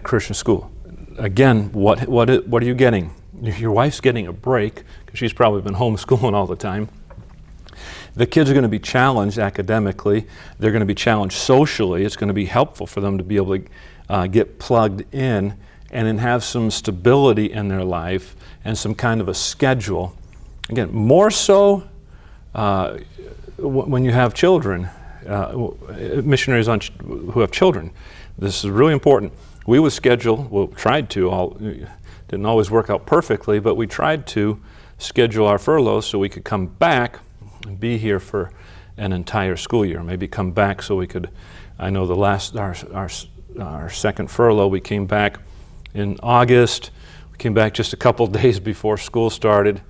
Christian school. Again, what are you getting? Your wife's getting a break because she's probably been homeschooling all the time. The kids are going to be challenged academically. They're going to be challenged socially. It's going to be helpful for them to be able to get plugged in and then have some stability in their life and some kind of a schedule. Again, more so when you have children, missionaries who have children. This is really important. We would schedule, tried to, didn't always work out perfectly, but we tried to schedule our furloughs so we could come back and be here for an entire school year. Maybe come back so we could, I know our second furlough, we came back in August. We came back just a couple days before school started,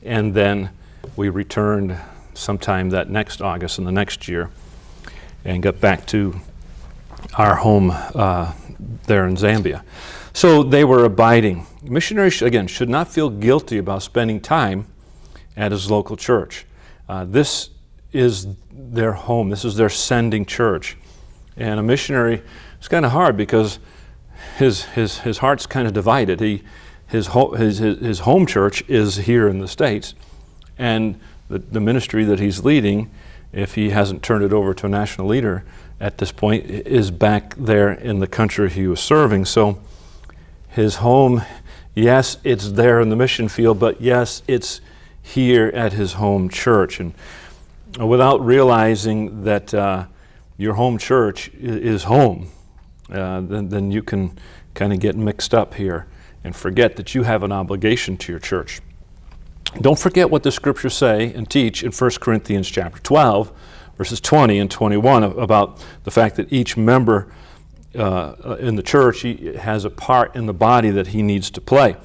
and then we returned sometime that next August in the next year and got back to our home there in Zambia. So they were abiding. Missionaries, again, should not feel guilty about spending time at his local church. This is their home. This is their sending church. And a missionary, it's kind of hard because his heart's kind of divided. His home church is here in the States, and the ministry that he's leading, if he hasn't turned it over to a national leader at this point, is back there in the country he was serving. So his home, yes, it's there in the mission field, but yes, it's here at his home church. And without realizing that your home church is home, then you can kind of get mixed up here and forget that you have an obligation to your church. Don't forget what the scriptures say and teach in 1 Corinthians chapter 12, verses 20 and 21 about the fact that each member in the church has a part in the body that he needs to play.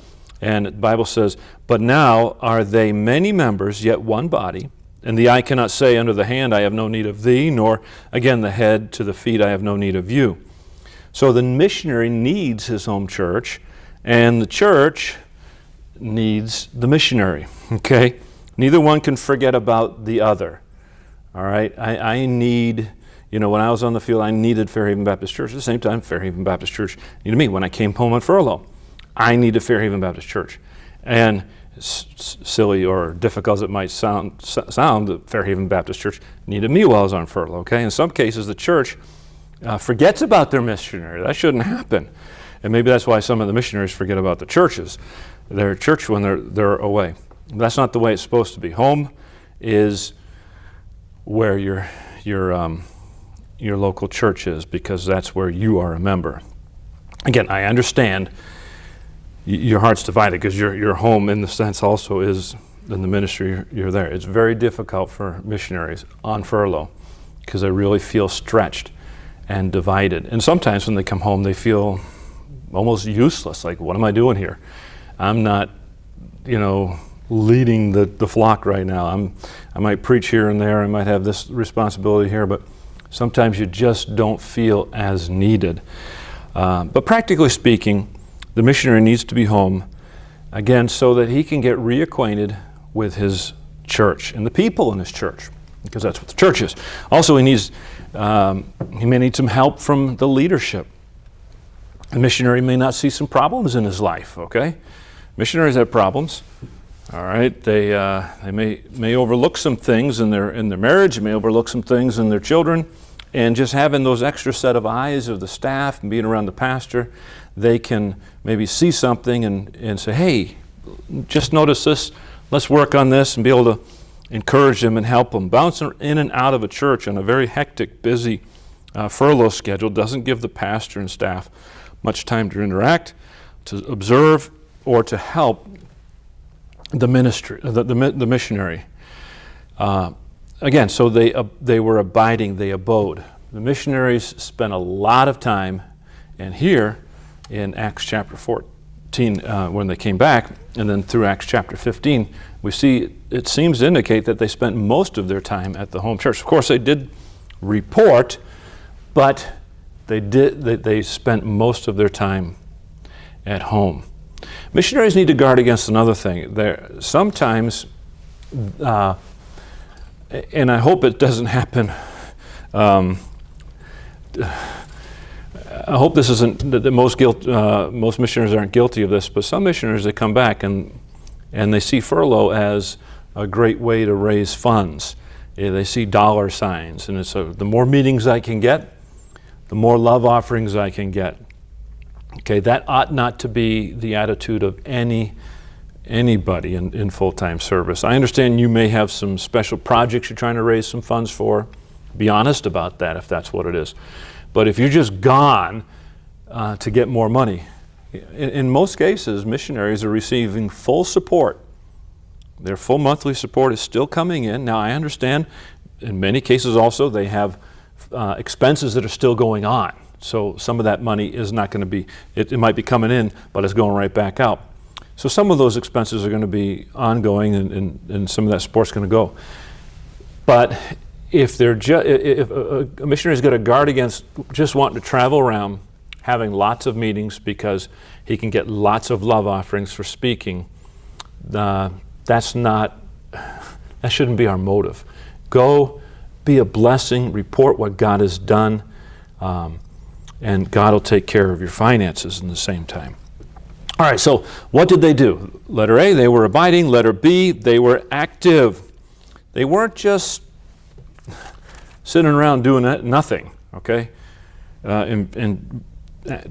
And the Bible says, "But now are they many members, yet one body? And the eye cannot say unto the hand, I have no need of thee, nor again the head to the feet, I have no need of you." So the missionary needs his home church, and the church needs the missionary, okay? Neither one can forget about the other, all right? I need, when I was on the field, I needed Fairhaven Baptist Church. At the same time, Fairhaven Baptist Church needed me. When I came home on furlough, I needed Fairhaven Baptist Church. And silly or difficult as it might sound, the Fairhaven Baptist Church needed me while I was on furlough, okay? In some cases, the church forgets about their missionary. That shouldn't happen. And maybe that's why some of the missionaries forget about the churches, their church when they're away. That's not the way it's supposed to be. Home is where your local church is, because that's where you are a member. Again, I understand your heart's divided because your home, in the sense, also is in the ministry. You're there. It's very difficult for missionaries on furlough because they really feel stretched and divided. And sometimes when they come home, they feel almost useless. Like, what am I doing here? I'm not, leading the flock right now. I might preach here and there. I might have this responsibility here, but sometimes you just don't feel as needed. But practically speaking, the missionary needs to be home, again, so that he can get reacquainted with his church and the people in his church, because that's what the church is. Also, he may need some help from the leadership. The missionary may not see some problems in his life, okay? Missionaries have problems, all right? They may overlook some things in their marriage, may overlook some things in their children, and just having those extra set of eyes of the staff and being around the pastor, they can maybe see something and say, hey, just notice this, let's work on this, and be able to encourage them and help them. Bouncing in and out of a church on a very hectic, busy furlough schedule doesn't give the pastor and staff much time to interact, to observe, or to help the ministry, the missionary. Again, so they were abiding, they abode. The missionaries spent a lot of time, and here in Acts chapter 14, when they came back, and then through Acts chapter 15, we see it seems to indicate that they spent most of their time at the home church. Of course, they did report, but they spent most of their time at home. Missionaries need to guard against another thing. Sometimes, and I hope it doesn't happen, I hope this isn't that most missionaries aren't guilty of this, but some missionaries, they come back and they see furlough as a great way to raise funds. They see dollar signs, and it's the more meetings I can get, the more love offerings I can get. Okay, that ought not to be the attitude of anybody in full-time service. I understand you may have some special projects you're trying to raise some funds for. Be honest about that if that's what it is. But if you're just gone to get more money, in most cases, missionaries are receiving full support. Their full monthly support is still coming in. Now, I understand in many cases also they have expenses that are still going on. So some of that money is not going to be, it might be coming in, but it's going right back out. So some of those expenses are going to be ongoing, and some of that support's going to go. But if a missionary's got to guard against just wanting to travel around, having lots of meetings because he can get lots of love offerings for speaking, that shouldn't be our motive. Go be a blessing, report what God has done. and God will take care of your finances in the same time. All right, so what did they do? Letter A, they were abiding. Letter B, they were active. They weren't just sitting around doing nothing, okay? In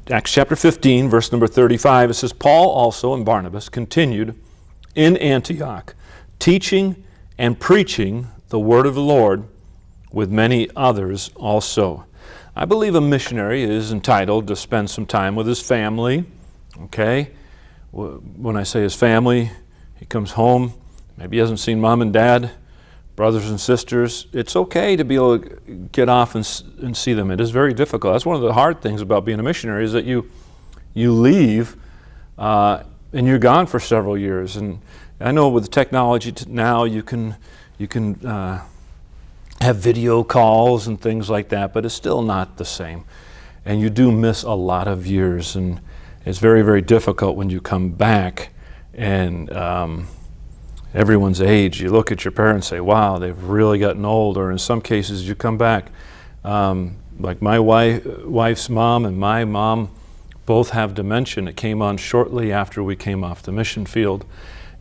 Acts chapter 15, verse number 35, it says, Paul also and Barnabas continued in Antioch, teaching and preaching the word of the Lord with many others also. I believe a missionary is entitled to spend some time with his family, okay? When I say his family, he comes home, maybe he hasn't seen mom and dad, brothers and sisters. It's okay to be able to get off and see them. It is very difficult. That's one of the hard things about being a missionary, is that you leave and you're gone for several years. And I know with the technology now you can have video calls and things like that, but it's still not the same. And you do miss a lot of years, and it's very, very difficult when you come back and everyone's age. You look at your parents and say, wow, they've really gotten old. Or in some cases you come back, like my wife's mom and my mom both have dementia. It came on shortly after we came off the mission field.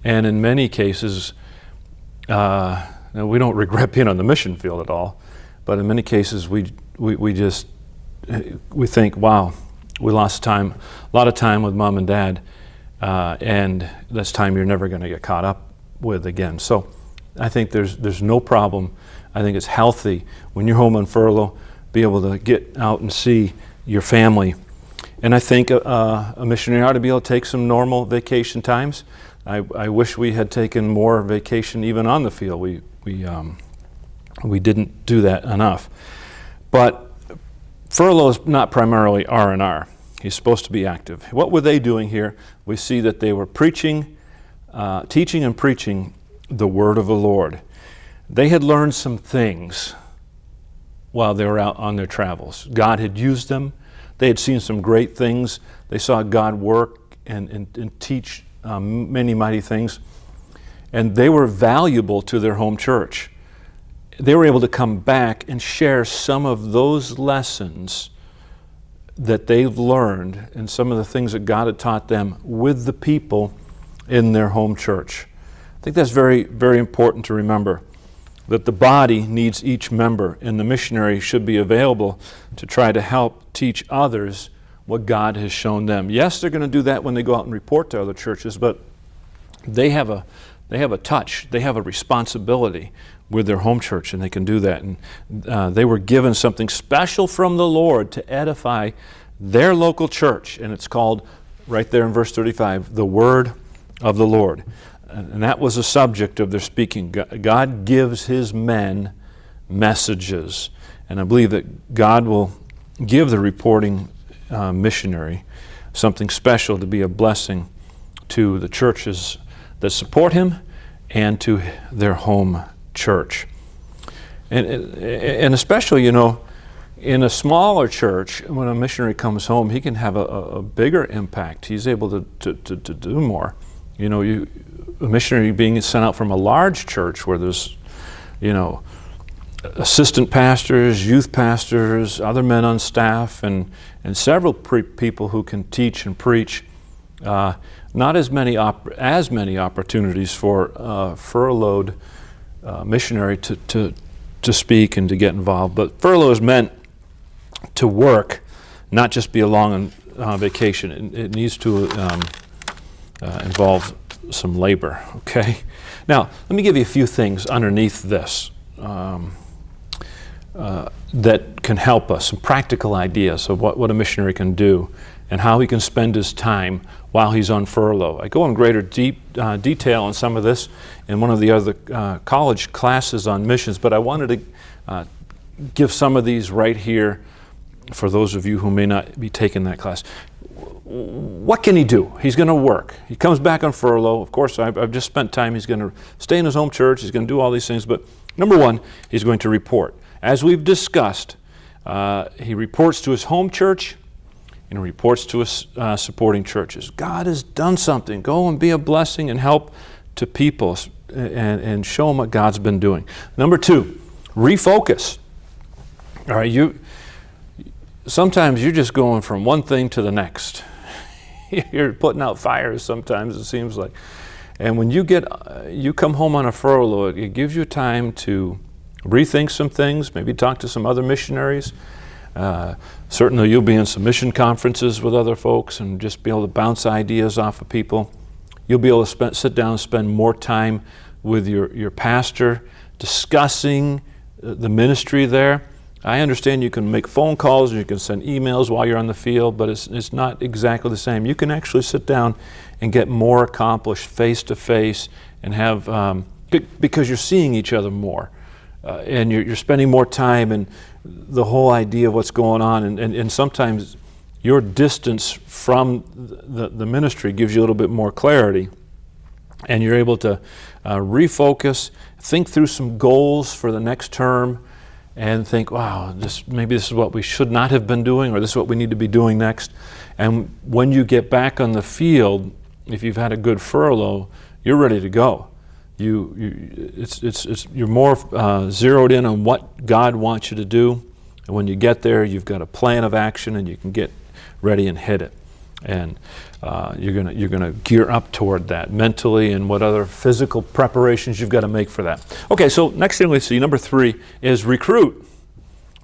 And in many cases, now we don't regret being on the mission field at all, but in many cases we think, wow, we lost a lot of time with mom and dad, and that's time you're never going to get caught up with again. So I think there's no problem. I think it's healthy when you're home on furlough, be able to get out and see your family. And I think a missionary ought to be able to take some normal vacation times. I wish we had taken more vacation even on the field. We didn't do that enough. But furlough is not primarily R&R. He's supposed to be active. What were they doing here? We see that they were teaching and preaching the word of the Lord. They had learned some things while they were out on their travels. God had used them. They had seen some great things. They saw God work and teach many mighty things. And they were valuable to their home church. They were able to come back and share some of those lessons that they've learned and some of the things that God had taught them with the people in their home church. I think that's very, very important to remember, that the body needs each member, and the missionary should be available to try to help teach others what God has shown them. Yes, they're going to do that when they go out and report to other churches, but they have a touch, they have a responsibility with their home church, and they can do that. And they were given something special from the Lord to edify their local church, and it's called, right there in verse 35, the word of the Lord. And that was the subject of their speaking. God gives his men messages, and I believe that God will give the reporting missionary something special to be a blessing to the churches that support him and to their home church. And especially, in a smaller church, when a missionary comes home, he can have a bigger impact. He's able to do more. A missionary being sent out from a large church where there's, assistant pastors, youth pastors, other men on staff, and several people who can teach and preach. Not as many opportunities for a furloughed missionary to speak and to get involved. But furlough is meant to work, not just be along on vacation. It needs to involve some labor, okay? Now, let me give you a few things underneath this that can help us, some practical ideas of what a missionary can do and how he can spend his time while he's on furlough. I go in greater detail on some of this in one of the other college classes on missions, but I wanted to give some of these right here for those of you who may not be taking that class. What can he do? He's going to work. He comes back on furlough. Of course, I've just spent time. He's going to stay in his home church. He's going to do all these things. But number one, he's going to report. As we've discussed, he reports to his home church and he reports to his supporting churches. God has done something. Go and be a blessing and help to people and show them what God's been doing. Number two, refocus. All right, sometimes you're just going from one thing to the next. You're putting out fires sometimes, it seems like. And when you come home on a furlough, it gives you time to rethink some things, maybe talk to some other missionaries. Certainly you'll be in some mission conferences with other folks and just be able to bounce ideas off of people. You'll be able to sit down and spend more time with your pastor discussing the ministry there. I understand you can make phone calls and you can send emails while you're on the field, but it's not exactly the same. You can actually sit down and get more accomplished face to face and have, because you're seeing each other more. And you're spending more time and the whole idea of what's going on. And sometimes your distance from the ministry gives you a little bit more clarity. And you're able to refocus, think through some goals for the next term, and think, wow, maybe this is what we should not have been doing, or this is what we need to be doing next. And when you get back on the field, if you've had a good furlough, you're ready to go. You're more zeroed in on what God wants you to do, and when you get there, you've got a plan of action, and you can get ready and hit it. And you're gonna gear up toward that mentally, and what other physical preparations you've got to make for that. Okay, so next thing we see, number 3, is recruit.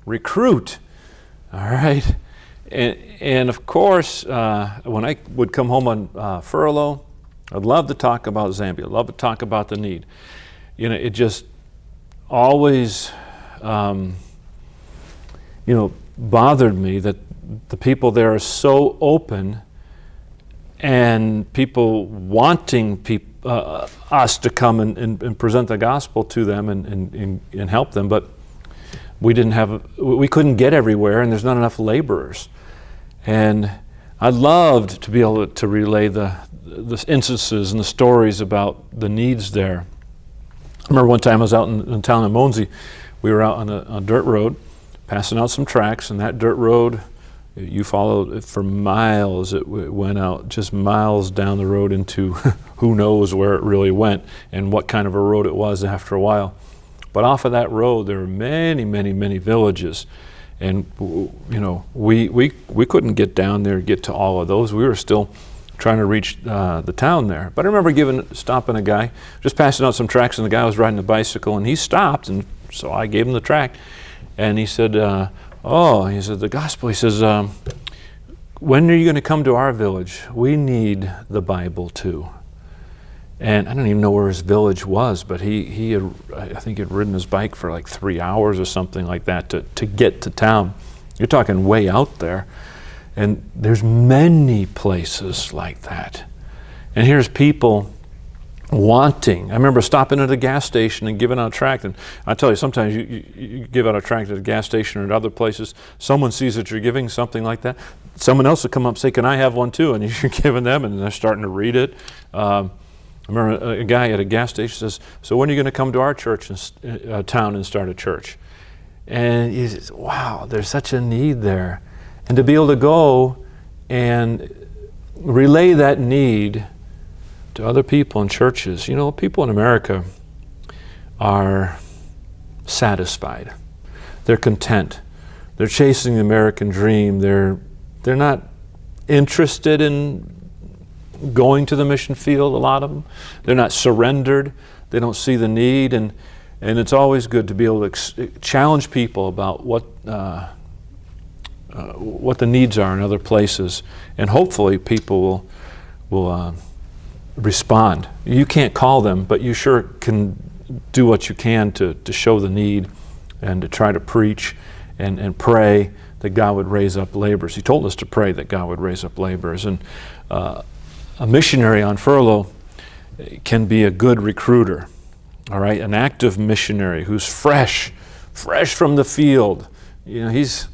Recruit. All right. And of course, when I would come home on furlough, I'd love to talk about Zambia. I'd love to talk about the need. It just always, bothered me that the people there are so open, and people wanting us to come and present the gospel to them and help them, but we couldn't get everywhere, and there's not enough laborers. And I'd loved to be able to relay the instances and the stories about the needs there. I remember one time I was out in town in Monzi. We were out on a dirt road, passing out some tracts, and that dirt road, you followed it for miles. It went out just miles down the road into who knows where it really went and what kind of a road it was after a while. But off of that road, there were many, many, many villages. And we couldn't get down there, get to all of those. We were still trying to reach the town there. But I remember stopping a guy, just passing out some tracts, and the guy was riding a bicycle, and he stopped, and so I gave him the tract. And he said, he said, the gospel, he says, when are you going to come to our village? We need the Bible too. And I don't even know where his village was, but he had, I think, had ridden his bike for like 3 hours or something like that to get to town. You're talking way out there. And there's many places like that. And here's people wanting. I remember stopping at a gas station and giving out a tract. And I tell you, sometimes you give out a tract at a gas station or at other places. Someone sees that you're giving something like that. Someone else will come up and say, can I have one too? And you're giving them, and they're starting to read it. I remember a guy at a gas station says, so when are you going to come to our church and town and start a church? And he says, wow, there's such a need there. And to be able to go and relay that need to other people in churches. People in America are satisfied. They're content. They're chasing the American dream. They're not interested in going to the mission field, a lot of them. They're not surrendered. They don't see the need. And it's always good to be able to challenge people about what the needs are in other places. And hopefully people will respond. You can't call them, but you sure can do what you can to show the need and to try to preach and pray that God would raise up laborers. He told us to pray that God would raise up laborers. And a missionary on furlough can be a good recruiter, all right? An active missionary who's fresh from the field. He's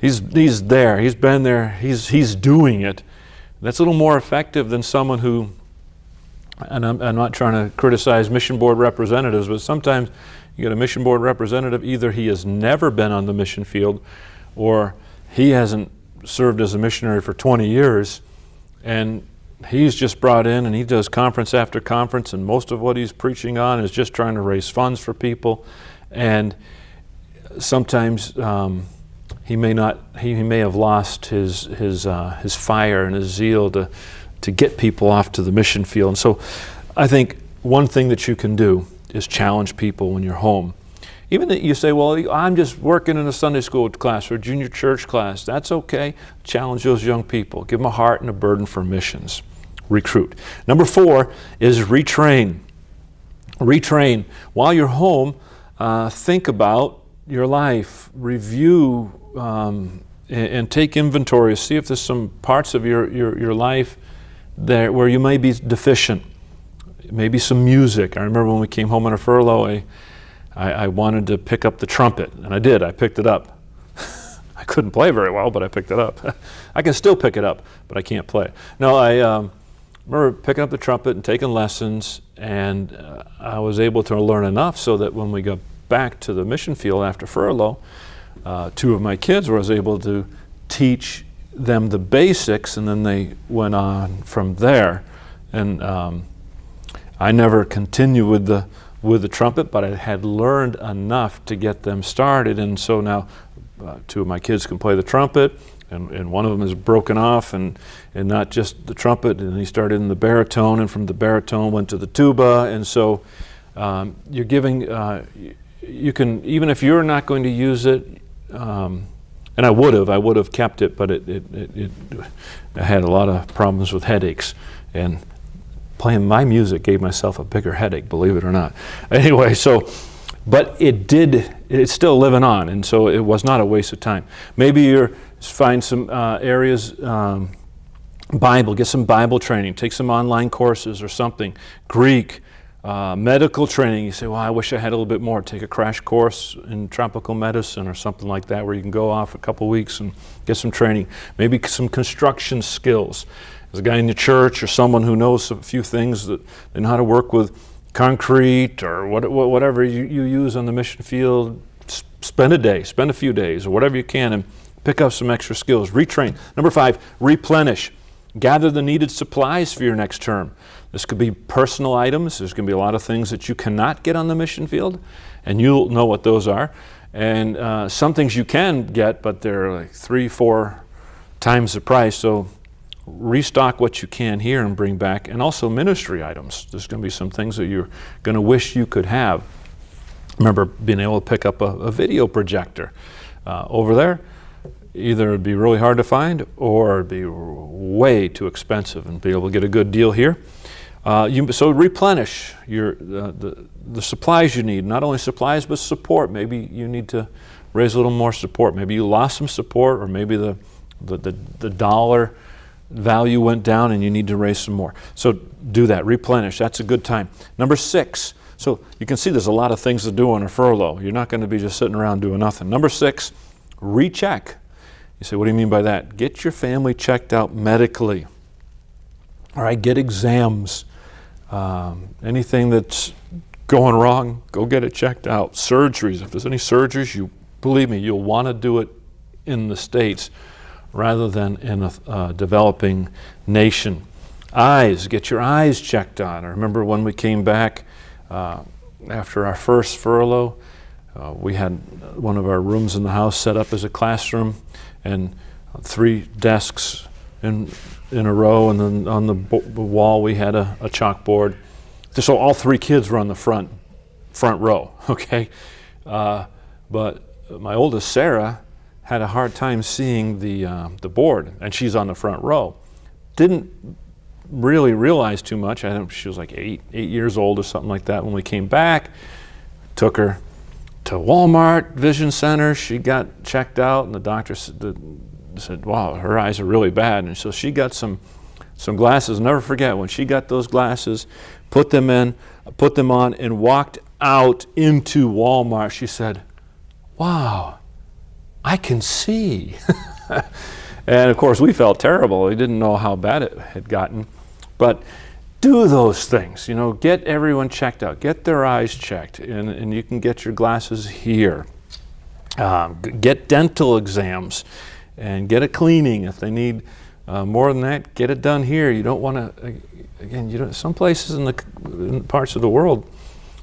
there, he's been there, he's doing it. That's a little more effective than someone who, and I'm not trying to criticize mission board representatives, but sometimes you get a mission board representative, either he has never been on the mission field or he hasn't served as a missionary for 20 years, and he's just brought in and he does conference after conference, and most of what he's preaching on is just trying to raise funds for people. And sometimes he may have lost his fire and his zeal to get people off to the mission field. And so I think one thing that you can do is challenge people when you're home. Even that you say, well, I'm just working in a Sunday school class or a junior church class. That's okay. Challenge those young people. Give them a heart and a burden for missions. Recruit. Number 4 is retrain. Retrain. While you're home, think about your life. Review and take inventory. See if there's some parts of your life there where you may be deficient. Maybe some music. I remember when we came home on a furlough, I wanted to pick up the trumpet, and I did. I picked it up. I couldn't play very well, but I picked it up. I can still pick it up, but I can't play. No, I remember picking up the trumpet and taking lessons, and I was able to learn enough so that when we got back to the mission field after furlough, 2 of my kids was able to teach them the basics, and then they went on from there. And I never continued with the trumpet, but I had learned enough to get them started, and so now 2 of my kids can play the trumpet, and one of them is broken off, and not just the trumpet, and he started in the baritone, and from the baritone went to the tuba, and so you're giving, you can, even if you're not going to use it, and I would have kept it, but I had a lot of problems with headaches, and playing my music gave myself a bigger headache, believe it or not. Anyway, but it's still living on, and so it was not a waste of time. Maybe you find some areas, Bible, get some Bible training, take some online courses or something, Greek, medical training. You say, well, I wish I had a little bit more. Take a crash course in tropical medicine or something like that where you can go off a couple weeks and get some training. Maybe some construction skills. There's a guy in the church or someone who knows a few things that they know how to work with concrete or whatever you use on the mission field. Spend a day, spend a few days or whatever you can and pick up some extra skills. Retrain. Number 5, replenish. Gather the needed supplies for your next term. This could be personal items. There's going to be a lot of things that you cannot get on the mission field, and you'll know what those are. And some things you can get, but they're like 3-4 times the price. So restock what you can here and bring back. And also ministry items. There's going to be some things that you're going to wish you could have. Remember being able to pick up a video projector over there. Either it'd be really hard to find or it'd be way too expensive, and be able to get a good deal here. So replenish the supplies you need. Not only supplies, but support. Maybe you need to raise a little more support. Maybe you lost some support, or maybe the dollar value went down and you need to raise some more. So do that, replenish. That's a good time. Number 6, so you can see there's a lot of things to do on a furlough. You're not going to be just sitting around doing nothing. Number 6, recheck. You say, what do you mean by that? Get your family checked out medically. All right, get exams. Anything that's going wrong, go get it checked out. Surgeries, if there's any surgeries, believe me, you'll want to do it in the States rather than in a developing nation. Eyes, get your eyes checked on. I remember when we came back after our first furlough, we had one of our rooms in the house set up as a classroom, and 3 desks in a row, and then on the wall we had a chalkboard. So all 3 kids were on the front row, okay? But my oldest, Sarah, had a hard time seeing the board, and she's on the front row. Didn't really realize too much. I think she was like 8 years old or something like that when we came back. Took her to Walmart Vision Center. She got checked out, and the doctor said, wow, her eyes are really bad. And so she got some glasses. Never forget, when she got those glasses, put them on, and walked out into Walmart, she said, wow, I can see. And of course, we felt terrible. We didn't know how bad it had gotten. But do those things, get everyone checked out, get their eyes checked, and you can get your glasses here. Get dental exams and get a cleaning. If they need more than that, get it done here. You don't want to, again, some places in parts of the world,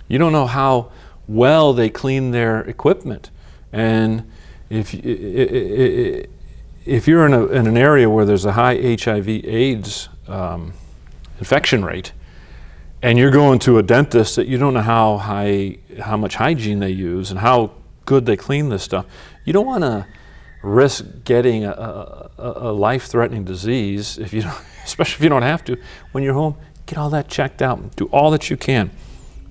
you don't know how well they clean their equipment. And if you're in an area where there's a high HIV/AIDS infection rate, and you're going to a dentist that you don't know how much hygiene they use and how good they clean this stuff, you don't want to risk getting a life-threatening disease if you don't, especially if you don't have to. When you're home, get all that checked out. Do all that you can.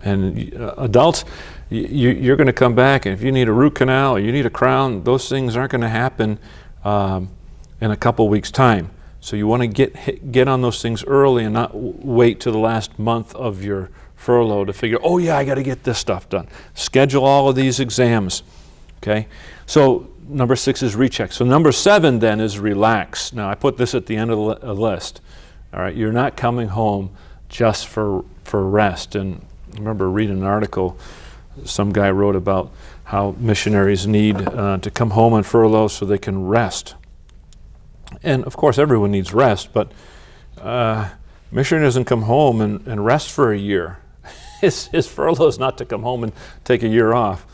And adults, you're going to come back, and if you need a root canal or you need a crown, those things aren't going to happen in a couple weeks' time. So you want to get on those things early and not wait till the last month of your furlough to figure, oh yeah, I got to get this stuff done. Schedule all of these exams, okay? So number 6 is recheck. So number 7 then is relax. Now I put this at the end of the list. All right, you're not coming home just for rest. And I remember reading an article some guy wrote about how missionaries need to come home on furlough so they can rest. And of course, everyone needs rest, but missionary doesn't come home and rest for a year. His furlough is not to come home and take a year off.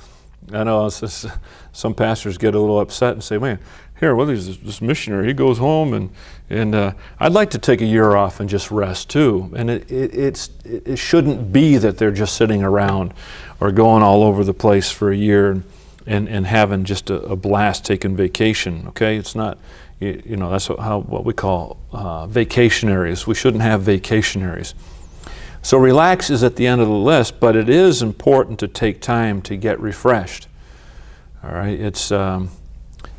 I know some pastors get a little upset and say, man, here, well, this missionary, he goes home and I'd like to take a year off and just rest too. And it shouldn't be that they're just sitting around or going all over the place for a year and having just a blast taking vacation, okay? It's not, you know, that's what we call vacationaries. We shouldn't have vacationaries. So relax is at the end of the list, but it is important to take time to get refreshed. All right, it's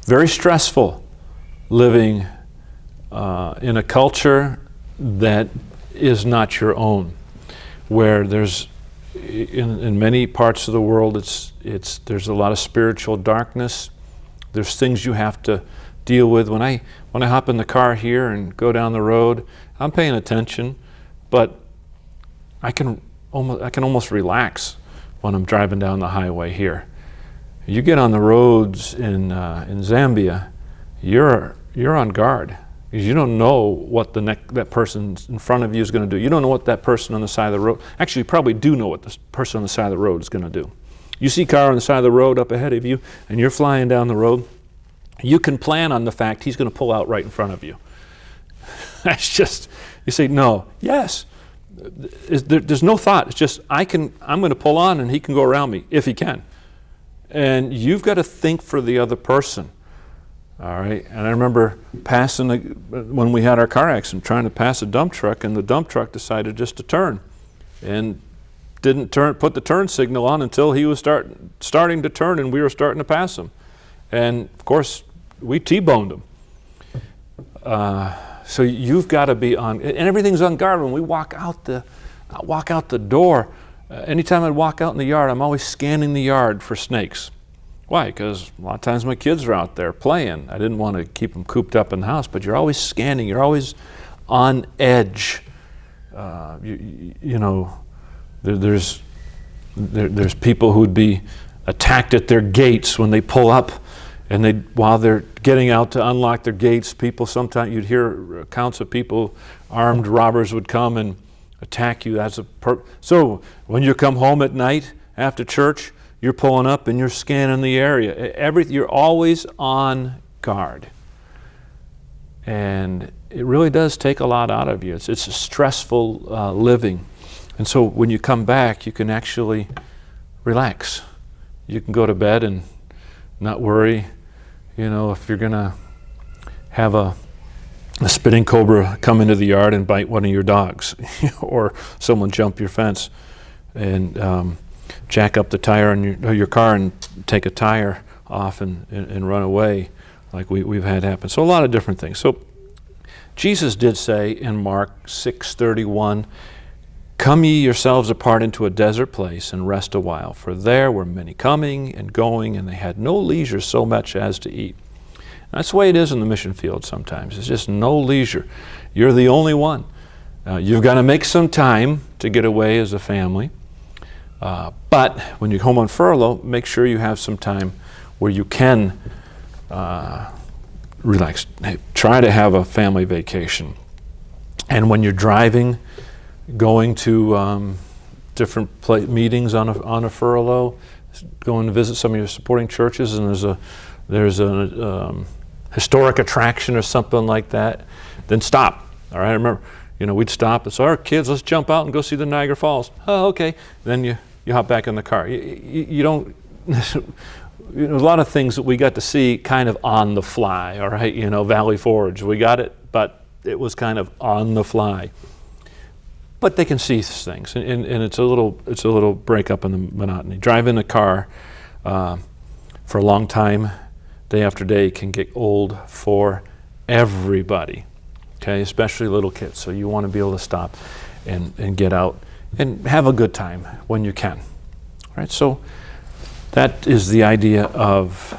very stressful living in a culture that is not your own, where there's in many parts of the world there's a lot of spiritual darkness. There's things you have to deal with. When I hop in the car here and go down the road, I'm paying attention, but I can almost relax when I'm driving down the highway here. You get on the roads in Zambia, you're on guard because you don't know what that person in front of you is going to do. You don't know what that person on the side of the road. Actually, you probably do know what the person on the side of the road is going to do. You see a car on the side of the road up ahead of you, and you're flying down the road. You can plan on the fact he's going to pull out right in front of you. That's just, you say no, yes. There's no thought. It's just I'm going to pull on and he can go around me if he can. And you've got to think for the other person. All right. And I remember when we had our car accident, trying to pass a dump truck, and the dump truck decided just to turn, and didn't put the turn signal on until he was starting to turn, and we were starting to pass him. And of course, we T-boned him. So you've got to be on, and everything's on guard. When we walk out the door, anytime I walk out in the yard, I'm always scanning the yard for snakes. Why? Because a lot of times my kids are out there playing. I didn't want to keep them cooped up in the house, but you're always scanning. You're always on edge. You know, there's people who'd be attacked at their gates when they pull up, and while they're getting out to unlock their gates, sometimes you'd hear accounts of people, armed robbers would come and attack you. So when you come home at night after church, you're pulling up and you're scanning the area. You're always on guard. And it really does take a lot out of you. It's a stressful living. And so when you come back, you can actually relax. You can go to bed and not worry, you know, if you're going to have a spitting cobra come into the yard and bite one of your dogs, or someone jump your fence and jack up the tire on your car and take a tire off and run away, like we've had happen. So a lot of different things. So Jesus did say in Mark 6:31, "Come ye yourselves apart into a desert place and rest a while, for there were many coming and going, and they had no leisure so much as to eat." That's the way it is in the mission field sometimes. It's just no leisure. You're the only one. You've got to make some time to get away as a family. But when you're home on furlough, make sure you have some time where you can relax. Try to have a family vacation. And when you're driving, going to different meetings on a furlough, going to visit some of your supporting churches, and there's a historic attraction or something like that, then stop. All right, I remember, we'd stop and say, all right, kids, let's jump out and go see the Niagara Falls. Oh, okay. Then you hop back in the car. You don't, a lot of things that we got to see kind of on the fly, all right? Valley Forge, we got it, but it was kind of on the fly. But they can see things, and it's a little break up in the monotony. Driving a car for a long time, day after day, can get old for everybody, okay, especially little kids. So you want to be able to stop and get out and have a good time when you can. All right, so that is the idea of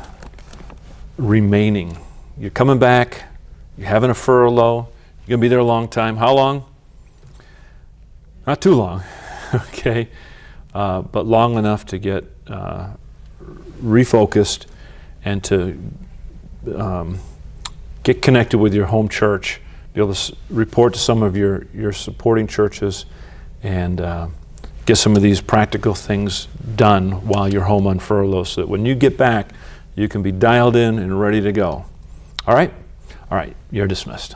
remaining. You're coming back, you're having a furlough, you're going to be there a long time. How long? Not too long, okay, but long enough to get refocused and to get connected with your home church, be able to report to some of your supporting churches, and get some of these practical things done while you're home on furlough, so that when you get back, you can be dialed in and ready to go. All right? All right, you're dismissed.